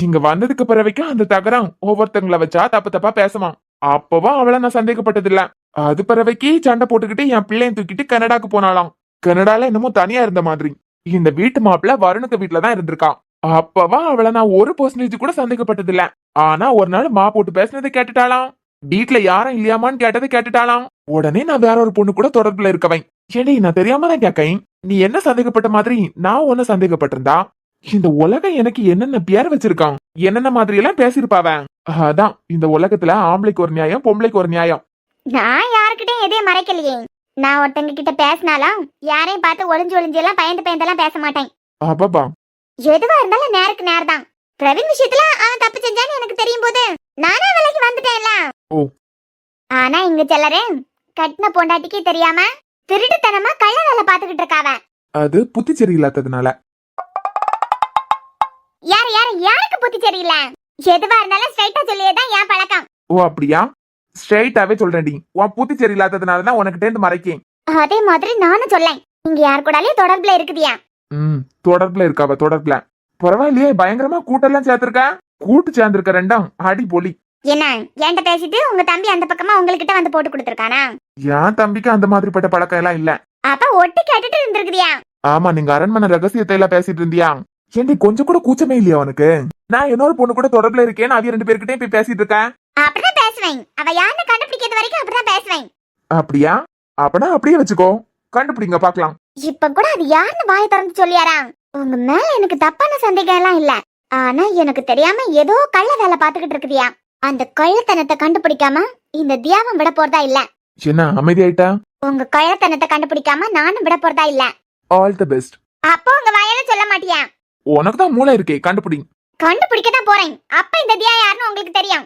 Speaker 1: இங்க வந்ததுக்கு பிறவைக்கும் அந்த தகரம் ஒவ்வொருத்தங்களை வச்சா தப்பு தப்பா பேசுவான். அப்பவும் அவளை நான் சந்தேகப்பட்டதில்ல. அது பிறவைக்கு சண்டை போட்டுக்கிட்டு என் பிள்ளைய தூக்கிட்டு கனடாக்கு போனாலாம். கனடால என்னமோ தனியா இருந்த மாதிரி. இந்த வீட்டு மாப்பிள்ள வருணுக்கு வீட்டுலதான் இருந்திருக்கான். அப்பவா அவளை நான் 1% கூட சந்தேகப்பட்டதில்ல. ஆனா ஒரு நாள் மா போட்டு பேசினதை கேட்டுட்டாளாம். வீட்டுல யாரும் இல்லையாமான்னு கேட்டதை கேட்டுட்டாளாம். உடனே நான் வேற ஒரு பொண்ணு கூட தொடர்புல இருக்கவன். ஏண்டி நான் தெரியாம தான் கேட்கேன். நீ என்ன சந்தேகப்பட்ட மாதிரி நான் ஒன்னும் சந்தேகப்பட்டிருந்தா இந்த உலகம் எனக்கு என்னென்ன பேர் வச்சிருக்கான், என்னென்ன மாதிரி எல்லாம் பேசிருப்பாவ. அதான் இந்த உலகத்துல ஆம்பளைக்கு ஒரு நியாயம், பொம்பளைக்கு ஒரு நியாயம்.
Speaker 3: நான் யாருக்கிட்டையும் எதையும் மறைக்கலையே. நான் ஒருத்தங்க கிட்ட பேசினாலும் யாரையும் பார்த்து ஒளிஞ்சு ஒளிஞ்சு எல்லாம் பயந்தெல்லாம் பேச மாட்டேன்.
Speaker 1: அப்பப்பா
Speaker 3: எதுவா இருந்தாலும் நேருக்கு நேர் தான். பிரவீன் விஷயத்துல அவன் தப்பு செஞ்சான்னு எனக்கு தெரியும் போது நானே விலைக்கு வந்துட்டேன்ல.
Speaker 1: ஓ.
Speaker 3: ஆனா இங்க சிலரு கட்டின பொண்டாட்டிக்கு தெரியாம திருட்டுத்தனமா கள்ள வேலை பாத்துக்கிட்டு இருக்காவ.
Speaker 1: அது புத்தி சரியில்லாததுனால.
Speaker 3: யாருக்கு புத்தி சரியில்லை? எதுவா இருந்தாலும் ஸ்ட்ரைட்டா சொல்லியேதான் என் பழக்கம்.
Speaker 1: ஓ அப்படியா? ஸ்ட்ரைட்டாவே சொல்றேன்டி. உன் புத்தி சரியில்லாததுனாலதான் உனக்கிட்ட இருந்து மறைக்கேன்.
Speaker 3: அதே மாதிரி நானும் சொல்லேன். இங்க யார் கூடலயும் தொடர்புல இருக்குதியா?
Speaker 1: தொடர்புல இருக்காவ. தொடர்புல பரவாயில்லையே, பயங்கரமா கூட்டெல்லாம் சேர்த்திருக்க. கூட்டு சேர்ந்திருக்க ரெண்டாம் அடி பொலி.
Speaker 3: என்ன என்கிட்ட பேசிட்டு உங்க தம்பி அந்த பக்கமா உங்ககிட்ட வந்து போட்டு கொடுத்திருக்கானா?
Speaker 1: என் தம்பிக்கு அந்த மாதிரிப்பட்ட பழக்கம் எல்லாம் இல்ல.
Speaker 3: அப்ப ஒட்டு கேட்டுட்டு இருந்திருக்குதியா?
Speaker 1: ஆமா, நீங்க அரண்மனை ரகசியத்தை எல்லாம் பேசிட்டு இருந்தியா? ஏண்டி கொஞ்சம் கூட கூச்சமே இல்லையா உனக்கு? நான் இன்னொரு பொண்ணு கூட தொடர்புல இருக்கேன், அவிய 2 பேர்கிட்டயும் போய் பேசிட்டு இருக்கேன்.
Speaker 3: அப்படிதான் பேசுவேன். அவ யாருன்னு கண்டுபிடிக்கிறது வரைக்கும் அப்படிதான் பேசுவேன்.
Speaker 1: அப்படியா? அப்பனா அப்படியே வச்சுக்கோ, கண்டுபிடிங்க பாக்கலாம்.
Speaker 3: இப்ப கூட அது யாருன்னு வாயை திறந்து சொல்லியாரா? உங்க மேல எனக்கு தப்பான சந்தேகம் எல்லாம் இல்ல. ஆனா எனக்கு தெரியாம ஏதோ கள்ள வேலை பாத்துக்கிட்டு இருக்குதியா. அந்த கள்ளத்தனத்தை கண்டுபிடிக்காம இந்த தியாவும் விட போறதா இல்ல.
Speaker 1: என்ன அமைதியாயிட்டா?
Speaker 3: உங்க கள்ளத்தனத்தை கண்டுபிடிக்காம நானும் விட போறதா இல்ல.
Speaker 1: All the best.
Speaker 3: அப்போ உங்க வாயால சொல்ல மாட்டியா?
Speaker 1: உனக்கு தான் மூளை இருக்கே, கண்டுபிடி.
Speaker 3: கண்டுபிடிக்க தான் போறேன். அப்ப இந்த தியா யாருன்னு உங்களுக்கு தெரியும்.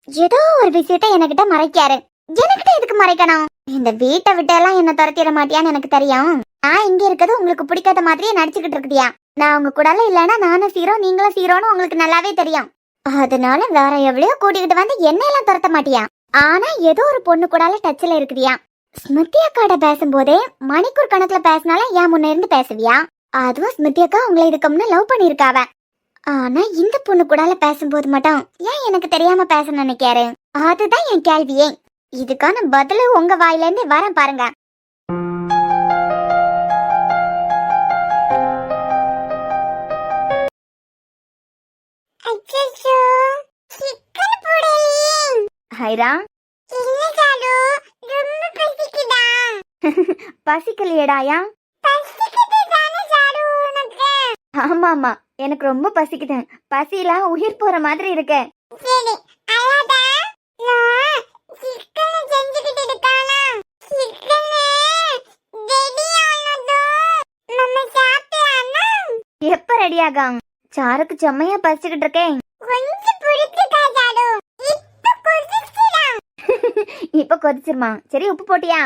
Speaker 3: ஏதோ ஒரு விஷயத்தை என்கிட்ட மறைக்காரு. எனக்கிட்ட எதுக்கு மறைக்கணும்? இந்த வீட்டை விட்டு எல்லாம் என்ன துரத்திட மாட்டியான்னு எனக்கு தெரியும். நான் இங்க இருக்கிறது உங்களுக்கு பிடிக்காத மாதிரியே நடிச்சுக்கிட்டு இருக்குதியா. நான் உங்க கூட இல்லைன்னா நானும் சீரோ நீங்களும் சீரோன்னு உங்களுக்கு நல்லாவே தெரியும். அதனால வேற எவ்வளவு கூட்டிகிட்டு வந்து என்ன எல்லாம் துரத்த மாட்டியா. ஆனா ஏதோ ஒரு பொண்ணு கூட டச்ல இருக்குதியா. ஸ்மிருதி அக்காட்ட பேசும்போதே மணிக்கூர் கணக்குல பேசினாலும் ஏன் முன்ன இருந்து பேசுவியா? அதுவும் ஸ்மிருதி அக்கா உங்களை இதுக்கு லவ் பண்ணிருக்காவ. ஆனா இந்த பொண்ணு கூட பேசும்போது மட்டும் ஏன் எனக்கு தெரியாம பேச நினைக்காரு? அதுதான் என் கேள்வியே. இதுக்கான பதில் உங்க வாயில இருந்து வரேன் பாருங்க. ஹைரா, பசிக்கலையடாயா? ஆமா ஆமா, எனக்கு ரொம்ப பசிக்குது. பசியில உயிர் போற மாதிரி இருக்கு. எப்ப ரெடியாகும்? சாருக்கு செம்மையா பசிச்சுக்கிட்டு இருக்கேன். இப்ப கொதிச்சிருமா? சரி, உப்பு போட்டியா?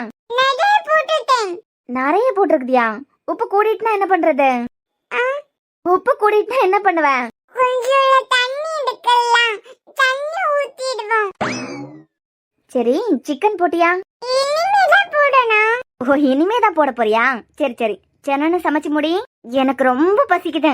Speaker 3: நிறைய போட்டிருக்குதியா? உப்பு கூடிட்டுனா என்ன பண்றது? உப்பு கூடிட்டுனா என்ன பண்ணுவேன்? சரி, சிக்கன் போட்டியா? ஓ, இனிமேதான் போட போறியா? சரி சரி, ஜனன்னு சமைச்சு முடி, எனக்கு ரொம்ப பசிக்குது.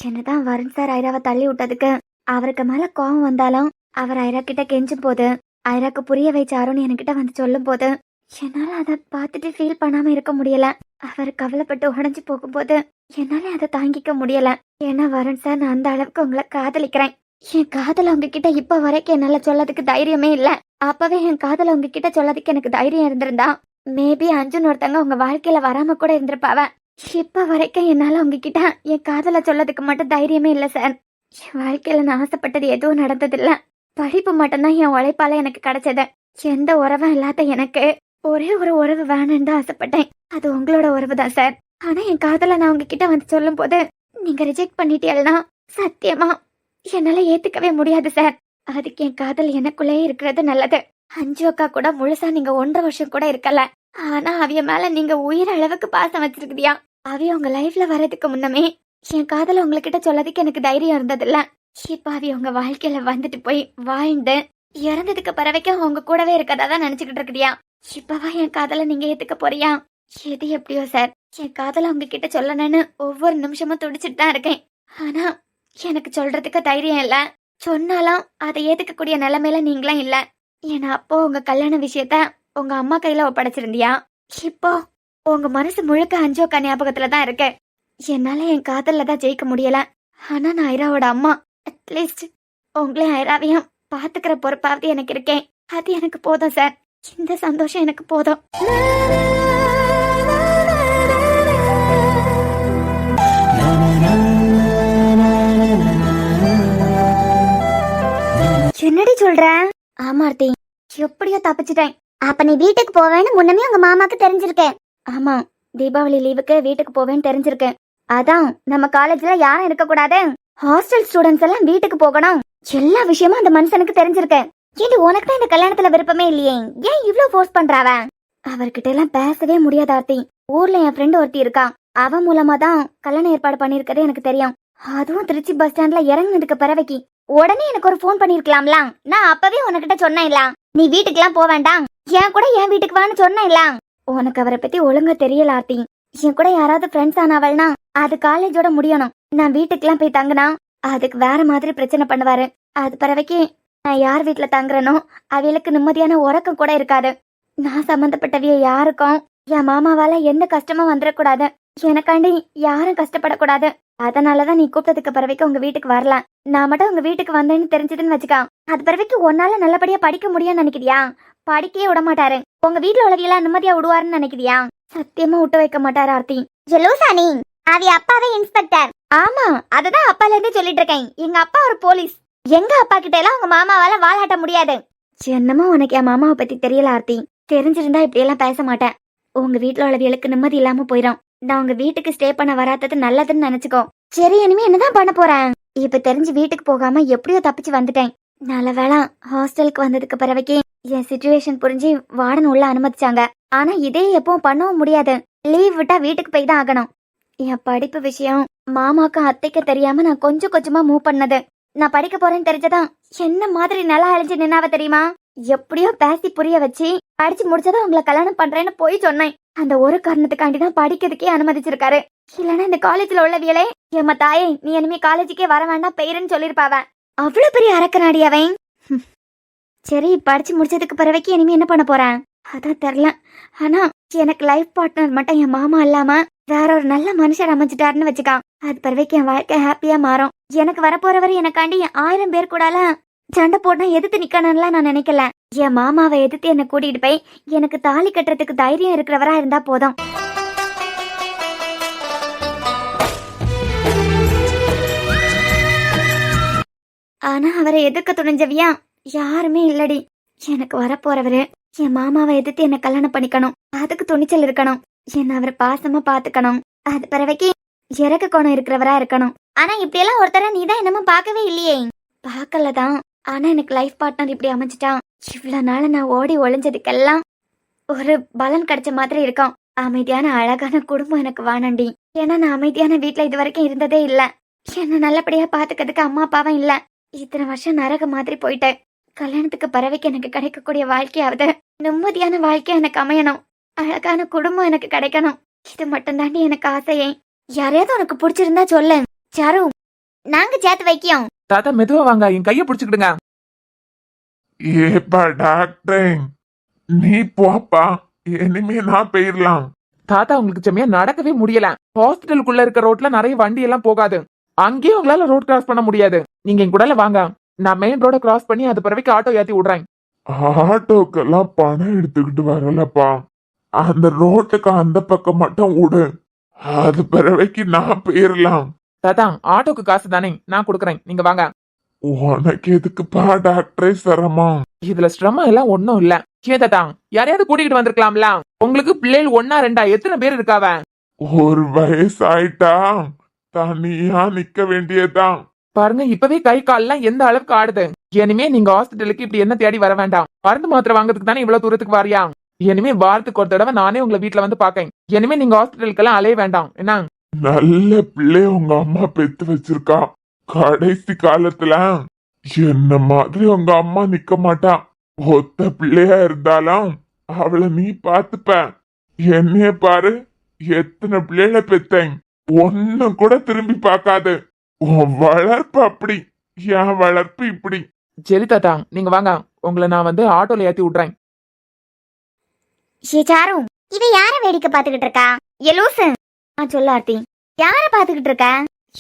Speaker 3: என்னதான் வருண் சார் ஐராவை தள்ளி விட்டதுக்கு அவருக்கு மேல கோவம் வந்தாலும் அவர் ஐரா கிட்ட கெஞ்சும் போது, ஐராக்கு புரிய வைச்சாருன்னு என்கிட்ட வந்து சொல்லும் போது என்னால அதை பார்த்துட்டு ஃபீல் பண்ணாம இருக்க முடியல. அவர் கவலைப்பட்டு உடஞ்சு போகும்போது என்னால அதை தாங்கிக்க முடியல. ஏன்னா வருண் சார், நான் அந்த அளவுக்கு உங்களை காதலிக்கிறேன். என் காதல உங்ககிட்ட இப்ப வரைக்கும் என்னால சொல்லதுக்கு தைரியமே இல்ல. அப்பவே என் காதல உங்ககிட்ட சொல்லதுக்கு எனக்கு தைரியம் இருந்திருந்தா மேபி அஞ்சுன்னு ஒருத்தங்க உங்க வாழ்க்கையில வராம கூட இருந்திருப்பாவ. இப்ப வரைக்கும் என்னால உங்ககிட்ட என் காதல சொல்லதுக்கு மட்டும் தைரியமே இல்ல சார். என் வாழ்க்கையில நான் ஆசைப்பட்டது எதுவும் நடந்ததில்ல. படிப்பு மட்டும்தான் என் உழைப்பால எனக்கு கிடைச்சது. எந்த உறவும் இல்லாத எனக்கு ஒரே ஒரு உறவு வேணும்னு தான் ஆசைப்பட்டேன். அது உங்களோட உறவு தான் சார். ஆனா என் காதல நான் உங்ககிட்ட வந்து சொல்லும் போது நீங்க ரிஜெக்ட் பண்ணிட்டீங்கன்னா சத்தியமா என்னால ஏத்துக்கவே முடியாது சார். அதுக்கு என் காதல் எனக்குள்ளேயே இருக்கிறது நல்லது. அஞ்சு அக்கா கூட முழுசா நீங்க 1.5 வருஷம் கூட இருக்கல. ஆனா அவிய மேல நீங்க உயிர் அளவுக்கு பாசம் வச்சிருக்கியா. அவிய உங்க லைஃப்ல வர்றதுக்கு முன்னமே என் காதல உங்ககிட்ட சொல்லதுக்கு எனக்கு தைரியம் இருந்ததில்ல. இப்ப அவிய உங்க வாழ்க்கையில வந்துட்டு போய் வாழ்ந்து இறந்ததுக்கு பிறவைக்கும் உங்க கூடவே இருக்கதான் நினைச்சுக்கிட்டு இருக்கிறியா. இப்பவா என் காதல நீங்க ஏத்துக்க போறியா? எது எப்படியோ சார், என் காதல உங்ககிட்ட சொல்லணும்னு ஒவ்வொரு நிமிஷமும் துடிச்சிட்டு தான் இருக்கேன். ஆனா எனக்கு சொல்றதுக்கு தைரியம் இல்ல. சொன்னாலும் அதை ஏத்துக்கக்கூடிய நிலைமையில நீங்களும் இல்ல. ஏன்னா அப்போ உங்க கல்யாண விஷயத்த உங்க அம்மா கையில ஒப்படைச்சிருந்தியா. இப்போ உங்க மனசு முழுக்க அஞ்சோக்கா ஞாபகத்துல தான் இருக்கு. என்னால என் காதல்ல தான் ஜெயிக்க முடியல. ஆனா நான் ஐராவோட அம்மா. அட்லீஸ்ட் உங்களையும் ஐராவையும் பாத்துக்கிற பொறுப்பாவது எனக்கு இருக்கேன். அது எனக்கு போதும் சார். இந்த சந்தோஷம் எனக்கு போதும். என்னடி சொல்ற? ஆமார்த்தி, எப்படியோ தப்பிச்சிட்டேன். அப்ப நீ வீட்டுக்கு போவேன்னு முன்னமே உங்க மாமாக்கு தெரிஞ்சிருக்கேன். ஆமா, தீபாவளி லீவுக்கு வீட்டுக்கு போவேன்னு தெரிஞ்சிருக்கேன். அதான் நம்ம காலேஜ்ல யாரும் இருக்க கூடாது, ஹாஸ்டல் ஸ்டூடெண்ட்ஸ் எல்லாம் வீட்டுக்கு போகணும், எல்லா விஷயமும் அந்த மனுஷனுக்கு தெரிஞ்சிருக்கேன். ஏடி உனக்கு தான் இந்த கல்யாணத்துல விருப்பமே இல்லையே, ஏன் இவ்ளோ ஃபோர்ஸ் பண்றாவ? அவர்கிட்ட எல்லாம் பேசவே முடியாத ஆர்த்தி. ஊர்ல என் ஃப்ரெண்ட் ஒருத்தி இருக்கா, அவன் மூலமா தான் கல்யாணம் ஏற்பாடு பண்ணிருக்கதே எனக்கு தெரியும். அதுவும் திருச்சி பஸ் ஸ்டாண்ட்ல இறங்கினதுக்கு பிறவைக்கு உடனே எனக்கு ஒரு போன் பண்ணிருக்கலாம்ல. நான் அப்பவே உனக்கிட்ட சொன்னேன்ல, நீ வீட்டுக்குலாம் போக வேண்டாம், என் கூட என் வீட்டுக்கு வான்னு சொன்னேன்ல. உனக்கு அவரை பத்தி ஒழுங்கா தெரியல ஆர்த்தி. என் கூட யாராவது ஃப்ரெண்ட்ஸ் ஆனாவல்னா அது காலேஜோட முடியணும். நான் வீட்டுக்குலாம் போய் தங்கினா அதுக்கு வேற மாதிரி பிரச்சனை பண்ணுவாரு. அது பிறவைக்கு நான் யார் வீட்டுல தங்குறனோ அவளுக்கு நிம்மதியான உறக்கம் கூட இருக்காது. நான் சம்பந்தப்பட்டவிய யாருக்கும் என் மாமாவால எந்த கஷ்டமும் வந்துடக்கூடாது. எனக்காண்டி யாரும் கஷ்டப்படக்கூடாது. அதனாலதான் நீ கூப்பிட்டதுக்கு பிறவைக்கு உங்க வீட்டுக்கு வரல. நான் மட்டும் உங்க வீட்டுக்கு வந்தேன்னு தெரிஞ்சதுன்னு வச்சுக்கா, அது பிறவைக்கு உன்னால நல்லபடியா படிக்க முடியும்னு நினைக்கிறியா? படிக்கவே விட மாட்டாரு. உங்க வீட்டுல உலகையெல்லாம் நிம்மதியா விடுவாருன்னு நினைக்கிறியா? சத்தியமா விட்டு வைக்க மாட்டாரு ஆர்த்தி. ஜெலூசானி, அது அப்பாவே இன்ஸ்பெக்டர். ஆமா, அததான் அப்பால இருந்து சொல்லிட்டு இருக்கேன். எங்க அப்பா ஒரு போலீஸ். எங்க அப்பா கிட்ட எல்லாம் உங்க மாமாவால வாலாட்ட முடியாது. என்னமோ உனக்கு என் மாமாவை பத்தி தெரியல ஆர்த்தி. தெரிஞ்சிருந்தா இப்படி எல்லாம் பேச மாட்டேன். உங்க வீட்டுல உள்ளவியலுக்கு நிம்மதி இல்லாம போயிடும். நான் உங்க வீட்டுக்கு ஸ்டே பண்ண வராதது நல்லதுன்னு நினைச்சுக்கோ. சரி, இனிமே என்னதான் பண்ண போறேன்? இப்ப தெரிஞ்சு வீட்டுக்கு போகாம எப்படியோ தப்பிச்சு வந்துட்டேன். நல்ல வேளை ஹாஸ்டலுக்கு வந்ததுக்கு பிறவைக்கு என் சிச்சுவேஷன் புரிஞ்சு வார்டன் உள்ள அனுமதிச்சாங்க. ஆனா இதே எப்பவும் பண்ணவும் முடியாது. லீவ் விட்டா வீட்டுக்கு போய் தான் ஆகணும். என் படிப்பு விஷயம் மாமாக்கும் அத்தைக்கு தெரியாம நான் கொஞ்சம் கொஞ்சமா மூவ் பண்ணது. நான் படிக்க போறேன்னு தெரிஞ்சதான் என்ன மாதிரி நல்லா அழிஞ்சு நின்னாவ தெரியுமா? எப்படியோ பேசி புரிய வச்சு படிச்சு முடிச்சதான் உங்களை கல்யாணம் பண்றேன்னு போய் சொன்னேன். அந்த ஒரு காரணத்துக்காண்டிதான் படிக்கிறதுக்கே அனுமதிச்சிருக்காரு. இல்லன்னா இந்த காலேஜ்ல உள்ளவியலே எம்ம தாயே நீ இனிமே காலேஜுக்கே வர வேண்டாம் பெயருன்னு சொல்லிருப்பாவ. அவ்வளவு பெரிய அரக்கனாடி அவன். சரி, படிச்சு முடிச்சதுக்கு பிறவைக்கு இனிமே என்ன பண்ண போறேன் அதான் தெரியல. ஆனா எனக்கு லைஃப் பார்ட்னர் மட்டும் என் மாமா இல்லாம வேற ஒரு நல்ல மனுஷர் அமைஞ்சிட்டாருன்னு வச்சுக்கா, அது பிறவைக்கு என் வாழ்க்கை ஹாப்பியா மாறும். எனக்கு வரப்போறவர் எனக்காண்டி 1000 பேர் கூடால சண்டை போட்டா எதிர்த்து நிக்கணும்லாம் நான் நினைக்கல. என் மாமாவை எதிர்த்து என்ன கூட்டிட்டு போய் எனக்கு தாலி கட்டுறதுக்கு தைரியம் இருக்கிறவரா இருந்தா போதும். ஆனா அவரை எதிர்க்க துணிஞ்சவியா யாருமே இல்லடி. எனக்கு வரப்போறவரு என் மாமாவை எதிர்த்து என்ன கல்யாணம் பண்ணிக்கணும். அதுக்கு துணிச்சல் இருக்கணும். என்ன அவரை பாசமா பாத்துக்கணும். அது பிறவைக்கு இறக்க குணம் இருக்கிறவரா இருக்கணும். ஆனா இப்படி எல்லாம் ஒருத்தர நீதான் என்னமோ பார்க்கவே இல்லையே. பார்க்கலதான், ஆனா எனக்கு லைஃப் பார்ட்னர் இப்படி அமைஞ்சிட்டான். இவ்வளவு நாள நான் ஓடி ஒளிஞ்சதுக்கெல்லாம் ஒரு பலன் கிடைச்ச மாதிரி இருக்கும். அமைதியான அழகான குடும்பம் எனக்கு வானண்டி. ஏன்னா நான் அமைதியான வீட்டுல இது வரைக்கும் இருந்ததே இல்ல. என்ன நல்லபடியா பாத்துக்கிறதுக்கு அம்மா அப்பாவும் இல்ல. இத்தனை வருஷம் நரக மாதிரி போயிட்டேன். கல்யாணத்துக்கு பிறவைக்கு எனக்கு கிடைக்கக்கூடிய வாழ்க்கையாவது நிம்மதியான வாழ்க்கை எனக்கு அமையணும். அழகான குடும்பம் எனக்கு கிடைக்கணும். இது மட்டும் தாண்டி எனக்கு ஆசையே. யாரையாவது உனக்கு பிடிச்சிருந்தா சொல்லு சாரு, நாங்க சேர்த்து வைக்கியோம்.
Speaker 1: தாத்தா மெதுவா வாங்க, என் கைய பிடிச்சுக்கிடுங்க.
Speaker 4: ஏப்பா டாக்டர், நீ போப்பா, இனிமே நான் போயிடலாம்.
Speaker 1: தாத்தா உங்களுக்கு செம்மையா நடக்கவே முடியல. ஹாஸ்பிட்டலுக்குள்ள இருக்க ரோட்ல நிறைய வண்டி எல்லாம் போகாது. அங்கேயும் உங்களால ரோட் கிராஸ் பண்ண முடியாது. நீங்க என் கூடல வாங்க, நான் மெயின் ரோட கிராஸ் பண்ணி அது பிறவைக்கு ஆட்டோ ஏத்தி விடுறேன்.
Speaker 4: ஆட்டோக்கெல்லாம் பணம் எடுத்துக்கிட்டு வரலப்பா. அந்த ரோட்டுக்கு அந்த பக்கம் மட்டும் விடு, அது பிறவைக்கு நான் போயிடலாம்.
Speaker 1: தாத்தா ஆட்டோக்கு காசு தானே, நான் கொடுக்குறேன், நீங்க வாங்க.
Speaker 4: உனக்கு எதுக்குப்பா டாக்டரே சிரமம்?
Speaker 1: இதுல சிரமம் எல்லாம் ஒண்ணும் இல்ல. ஏன் தாத்தா யாரையாவது கூட்டிகிட்டு வந்திருக்கலாம்ல? உங்களுக்கு பிள்ளைகள் 1 2 எத்தனை பேர் இருக்காவ?
Speaker 4: ஒரு வயசாயிட்டா தனியா நிக்க வேண்டியதுதான்.
Speaker 1: பாருங்க இப்பவே கை கால்லாம் எந்த அளவுக்கு ஆடுது. இனிமே நீங்க ஹாஸ்பிட்டலுக்கு இப்படி என்ன தேடி வர வேண்டாம். மருந்து மாத்திரை வாங்குறதுக்கு தானே இவ்வளவு தூரத்துக்கு வாரியா? இனிமே வாரத்துக்கு ஒரு தடவை நானே உங்களை வீட்டுல வந்து பாக்கேன். இனிமே நீங்க ஹாஸ்பிட்டலுக்கு எல்லாம் அலைய வேண்டாம் என்ன?
Speaker 4: நல்ல பிள்ளை உங்க அம்மா பெத்து வச்சிருக்கா. கடைசி காலத்துல என்ன மாதிரி உங்க அம்மா நிக்க மாட்டா. ஒத்த பிள்ளையா இருந்தாலும் அவளை நீ பாத்துப்ப. என்னைய பாரு, எத்தனை பிள்ளைகளை பெத்தேன், ஒன்னும் கூட திரும்பி பார்க்காது. உன் வளர்ப்பு அப்படி, என் வளர்ப்பு இப்படி.
Speaker 1: சரி தாத்தா நீங்க வாங்க, உங்களை நான் வந்து ஆட்டோல ஏத்தி விடுறேன்.
Speaker 3: ஏ சாரு, இவ யார வேடிக்கை பாத்துக்கிட்டு இருக்கா? ஏ லூசு, சொல்லு ஆர்த்தி, யார பாத்துக்கிட்டு இருக்க?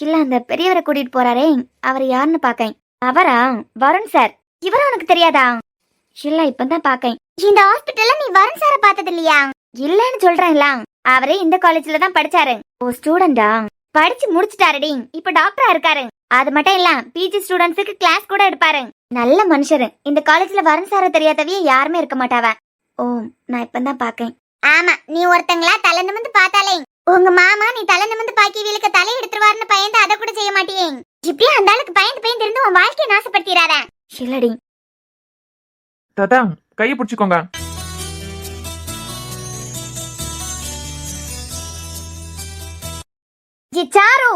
Speaker 3: இல்ல அந்த பெரியவரை கூட்டிட்டு போறாரே, அவர் யாருன்னு பாக்கேன். அவரா? வருண் சார். இவரும் உனக்கு தெரியாதா? இல்ல இப்பதான் பாக்கேன். இந்த ஹாஸ்பிட்டல்ல நீ வருண் சார பார்த்தது இல்லையா? இல்லன்னு சொல்றேன்ல, அவரே இந்த காலேஜ்ல தான் படிச்சாரு. ஓ ஸ்டூடெண்டா? படிச்சு முடிச்சிட்டாருடி, இப்ப டாக்டரா இருக்காரு. அது மட்டும் இல்ல பிஜி ஸ்டூடெண்ட்ஸுக்கு கிளாஸ் கூட எடுப்பாரு. நல்ல மனுஷரு. இந்த காலேஜ்ல வருண் சார தெரியாதவிய யாருமே இருக்க மாட்டாவ. ஓ நான் இப்பதான் பாக்கேன். ஆமா, நீ ஒருத்தங்களா தலை நிமிந்து பார்த்தாலே உங்க மாமா நீ தலை நிமிந்து பாக்கி வீலுக்கு தலை எடுத்துருவாருன்னு பயந்து அதை கூட செய்ய மாட்டியே. இப்படியே அந்த ஆளுக்கு பயந்து இருந்து உன் வாழ்க்கையை நாசப்படுத்திடாத. இல்லடி
Speaker 1: தாத்தா கையை பிடிச்சுக்கோங்க.
Speaker 3: சாரு,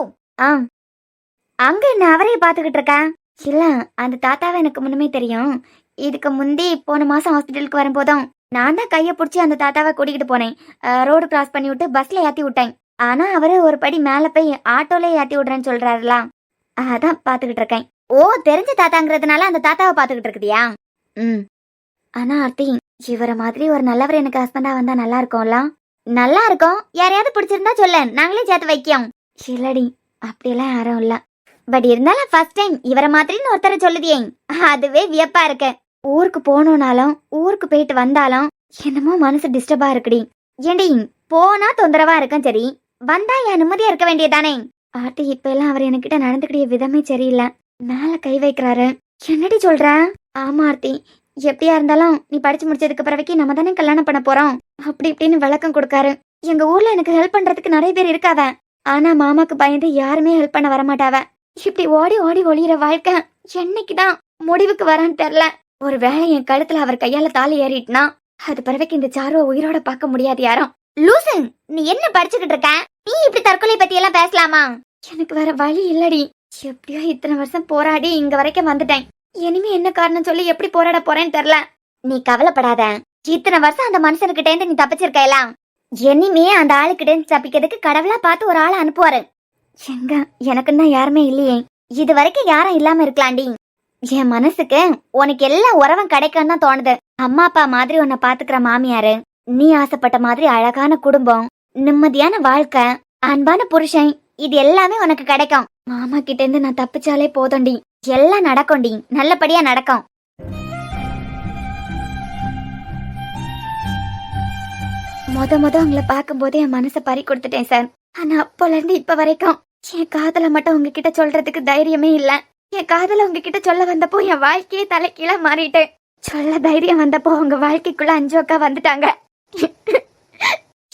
Speaker 3: அங்க என்ன அவரையே பாத்துக்கிட்டு இருக்கா? இல்ல அந்த தாத்தாவை எனக்கு முன்னமே தெரியும். இதுக்கு முந்தி போன மாசம் ஹாஸ்பிட்டலுக்கு வரும்போதும் நான் தான் கைய பிடிச்சி அந்த தாத்தாவை கூட்டிகிட்டு போனேன். ரோடு கிராஸ் பண்ணி விட்டு பஸ்ல ஏத்தி விட்டேன். ஆனா அவரு ஒரு படி மேல போய் ஆட்டோல ஏத்தி விடுறேன்னு சொல்றாருல, அதான் பாத்துக்கிட்டு இருக்கேன். ஓ தெரிஞ்ச தாத்தாங்கிறதுனால அந்த தாத்தாவை பாத்துக்கிட்டு இருக்குதியா? ஆனா ஆர்த்தி, இவரை மாதிரி ஒரு நல்லவர் எனக்கு ஹஸ்பண்டா வந்தா நல்லா இருக்கும்ல? நல்லா இருக்கும். யாரையாவது பிடிச்சிருந்தா சொல்ல, நாங்களே சேர்த்து வைக்கோம். இல்லடி அப்படியெல்லாம் யாரும் இல்ல. பட் இருந்தாலும் ஃபர்ஸ்ட் டைம் இவரை மாதிரின்னு ஒருத்தரை சொல்லுதியே, அதுவே வியப்பா இருக்கு. ஊருக்கு போனோம்னாலும் ஊருக்கு போயிட்டு வந்தாலும் என்னமோ மனசு டிஸ்டர்பா இருக்குடி. ஏண்டி போனா தொந்தரவா இருக்கும், சரி வந்தா என் நிம்மதியா இருக்க வேண்டியதானே? ஆட்டி இப்ப எல்லாம் அவர் என்கிட்ட நடந்துக்கிட்ட விதமே சரியில்லை. மேல கை வைக்கிறாரு. என்னடி சொல்ற? ஆமா ஆர்த்தி, எப்படியா இருந்தாலும் நீ படிச்சு முடிச்சதுக்கு பிறகு நம்ம தானே கல்யாணம் பண்ண போறோம், அப்படி இப்படின்னு விளக்கம் கொடுக்காரு. எங்க ஊர்ல எனக்கு ஹெல்ப் பண்றதுக்கு நிறைய பேர் இருக்காவ. ஆனா மாமாக்கு பயந்து யாருமே ஹெல்ப் பண்ண வரமாட்டாவ. இப்படி ஓடி ஓடி ஒளிகிற வாழ்க்கை என்னைக்குதான் முடிவுக்கு வரான்னு தெரியல. ஒரு வேளை என் கழுத்துல அவர் கையால தாலி ஏறிட்டுனா அது பிறகு இந்த சாருவை உயிரோட பார்க்க முடியாது யாரும். லூசு, நீ என்ன படிச்சுக்கிட்டு இருக்க? நீ இப்படி தற்கொலை பத்தி எல்லாம் பேசலாமா? எனக்கு வேற வழி இல்லடி. எப்படியோ இத்தனை வருஷம் போராடி இங்க வரைக்கும் வந்துட்டேன். இனிமே என்ன காரணம் சொல்லி எப்படி போராட போறேன்னு தெரியல. நீ கவலைப்படாத. இத்தனை வருஷம் அந்த மனுஷனுக்கிட்ட இருந்து நீ தப்பிச்சிருக்கலாம். இனிமே அந்த ஆளுக்கிட்ட இருந்து தப்பிக்கிறதுக்கு கடவுளா பார்த்து ஒரு ஆளை அனுப்புவாரு. எங்க எனக்குன்னா யாருமே இல்லையே. இது வரைக்கும் யாரும் இல்லாம இருக்கலாண்டி. என் மனசுக்கு உனக்கு எல்லா உறவும் கிடைக்கும் தான் தோணுது. அம்மா அப்பா மாதிரி உன்னை பாத்துக்கிற மாமியாரு, நீ ஆசைப்பட்ட மாதிரி அழகான குடும்பம், நிம்மதியான வாழ்க்கை, அன்பான புருஷன், இது எல்லாமே உனக்கு கிடைக்கும். மாமா கிட்ட இருந்து நான் தப்பிச்சாலே போதும்டி, எல்லாம் நடக்கும்டி, நல்லபடியா நடக்கும். முத உங்களை பார்க்கும் போதே என் மனசை பறி கொடுத்துட்டேன் சார். ஆனா அப்போல இருந்து இப்ப வரைக்கும் என் காதலை மட்டும் உங்ககிட்ட சொல்றதுக்கு தைரியமே இல்ல. என் காதல உங்ககிட்ட சொல்ல வந்தப்போ என் வாழ்க்கையே தலைக்கீழ மாறிட்டு, சொல்ல தைரியம் வந்தப்போ உங்க வாழ்க்கைக்குள்ள 5 அக்கா வந்துட்டாங்க.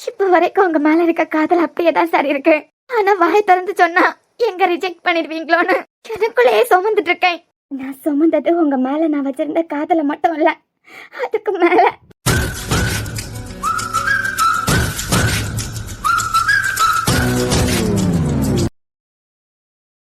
Speaker 3: இப்ப வரைக்கும் உங்க மேல இருக்க காதல் அப்படியேதான் சார் இருக்கு. ஆனா வாய் திறந்து சொன்னா எங்க ரிஜெக்ட் பண்ணிடுவீங்களோன்னு எனக்குள்ளேயே சுமந்துட்டு இருக்கேன். நான் சுமந்தது உங்க மேல நான் வச்சிருந்த காதலை மட்டும் இல்ல, அதுக்கு மேல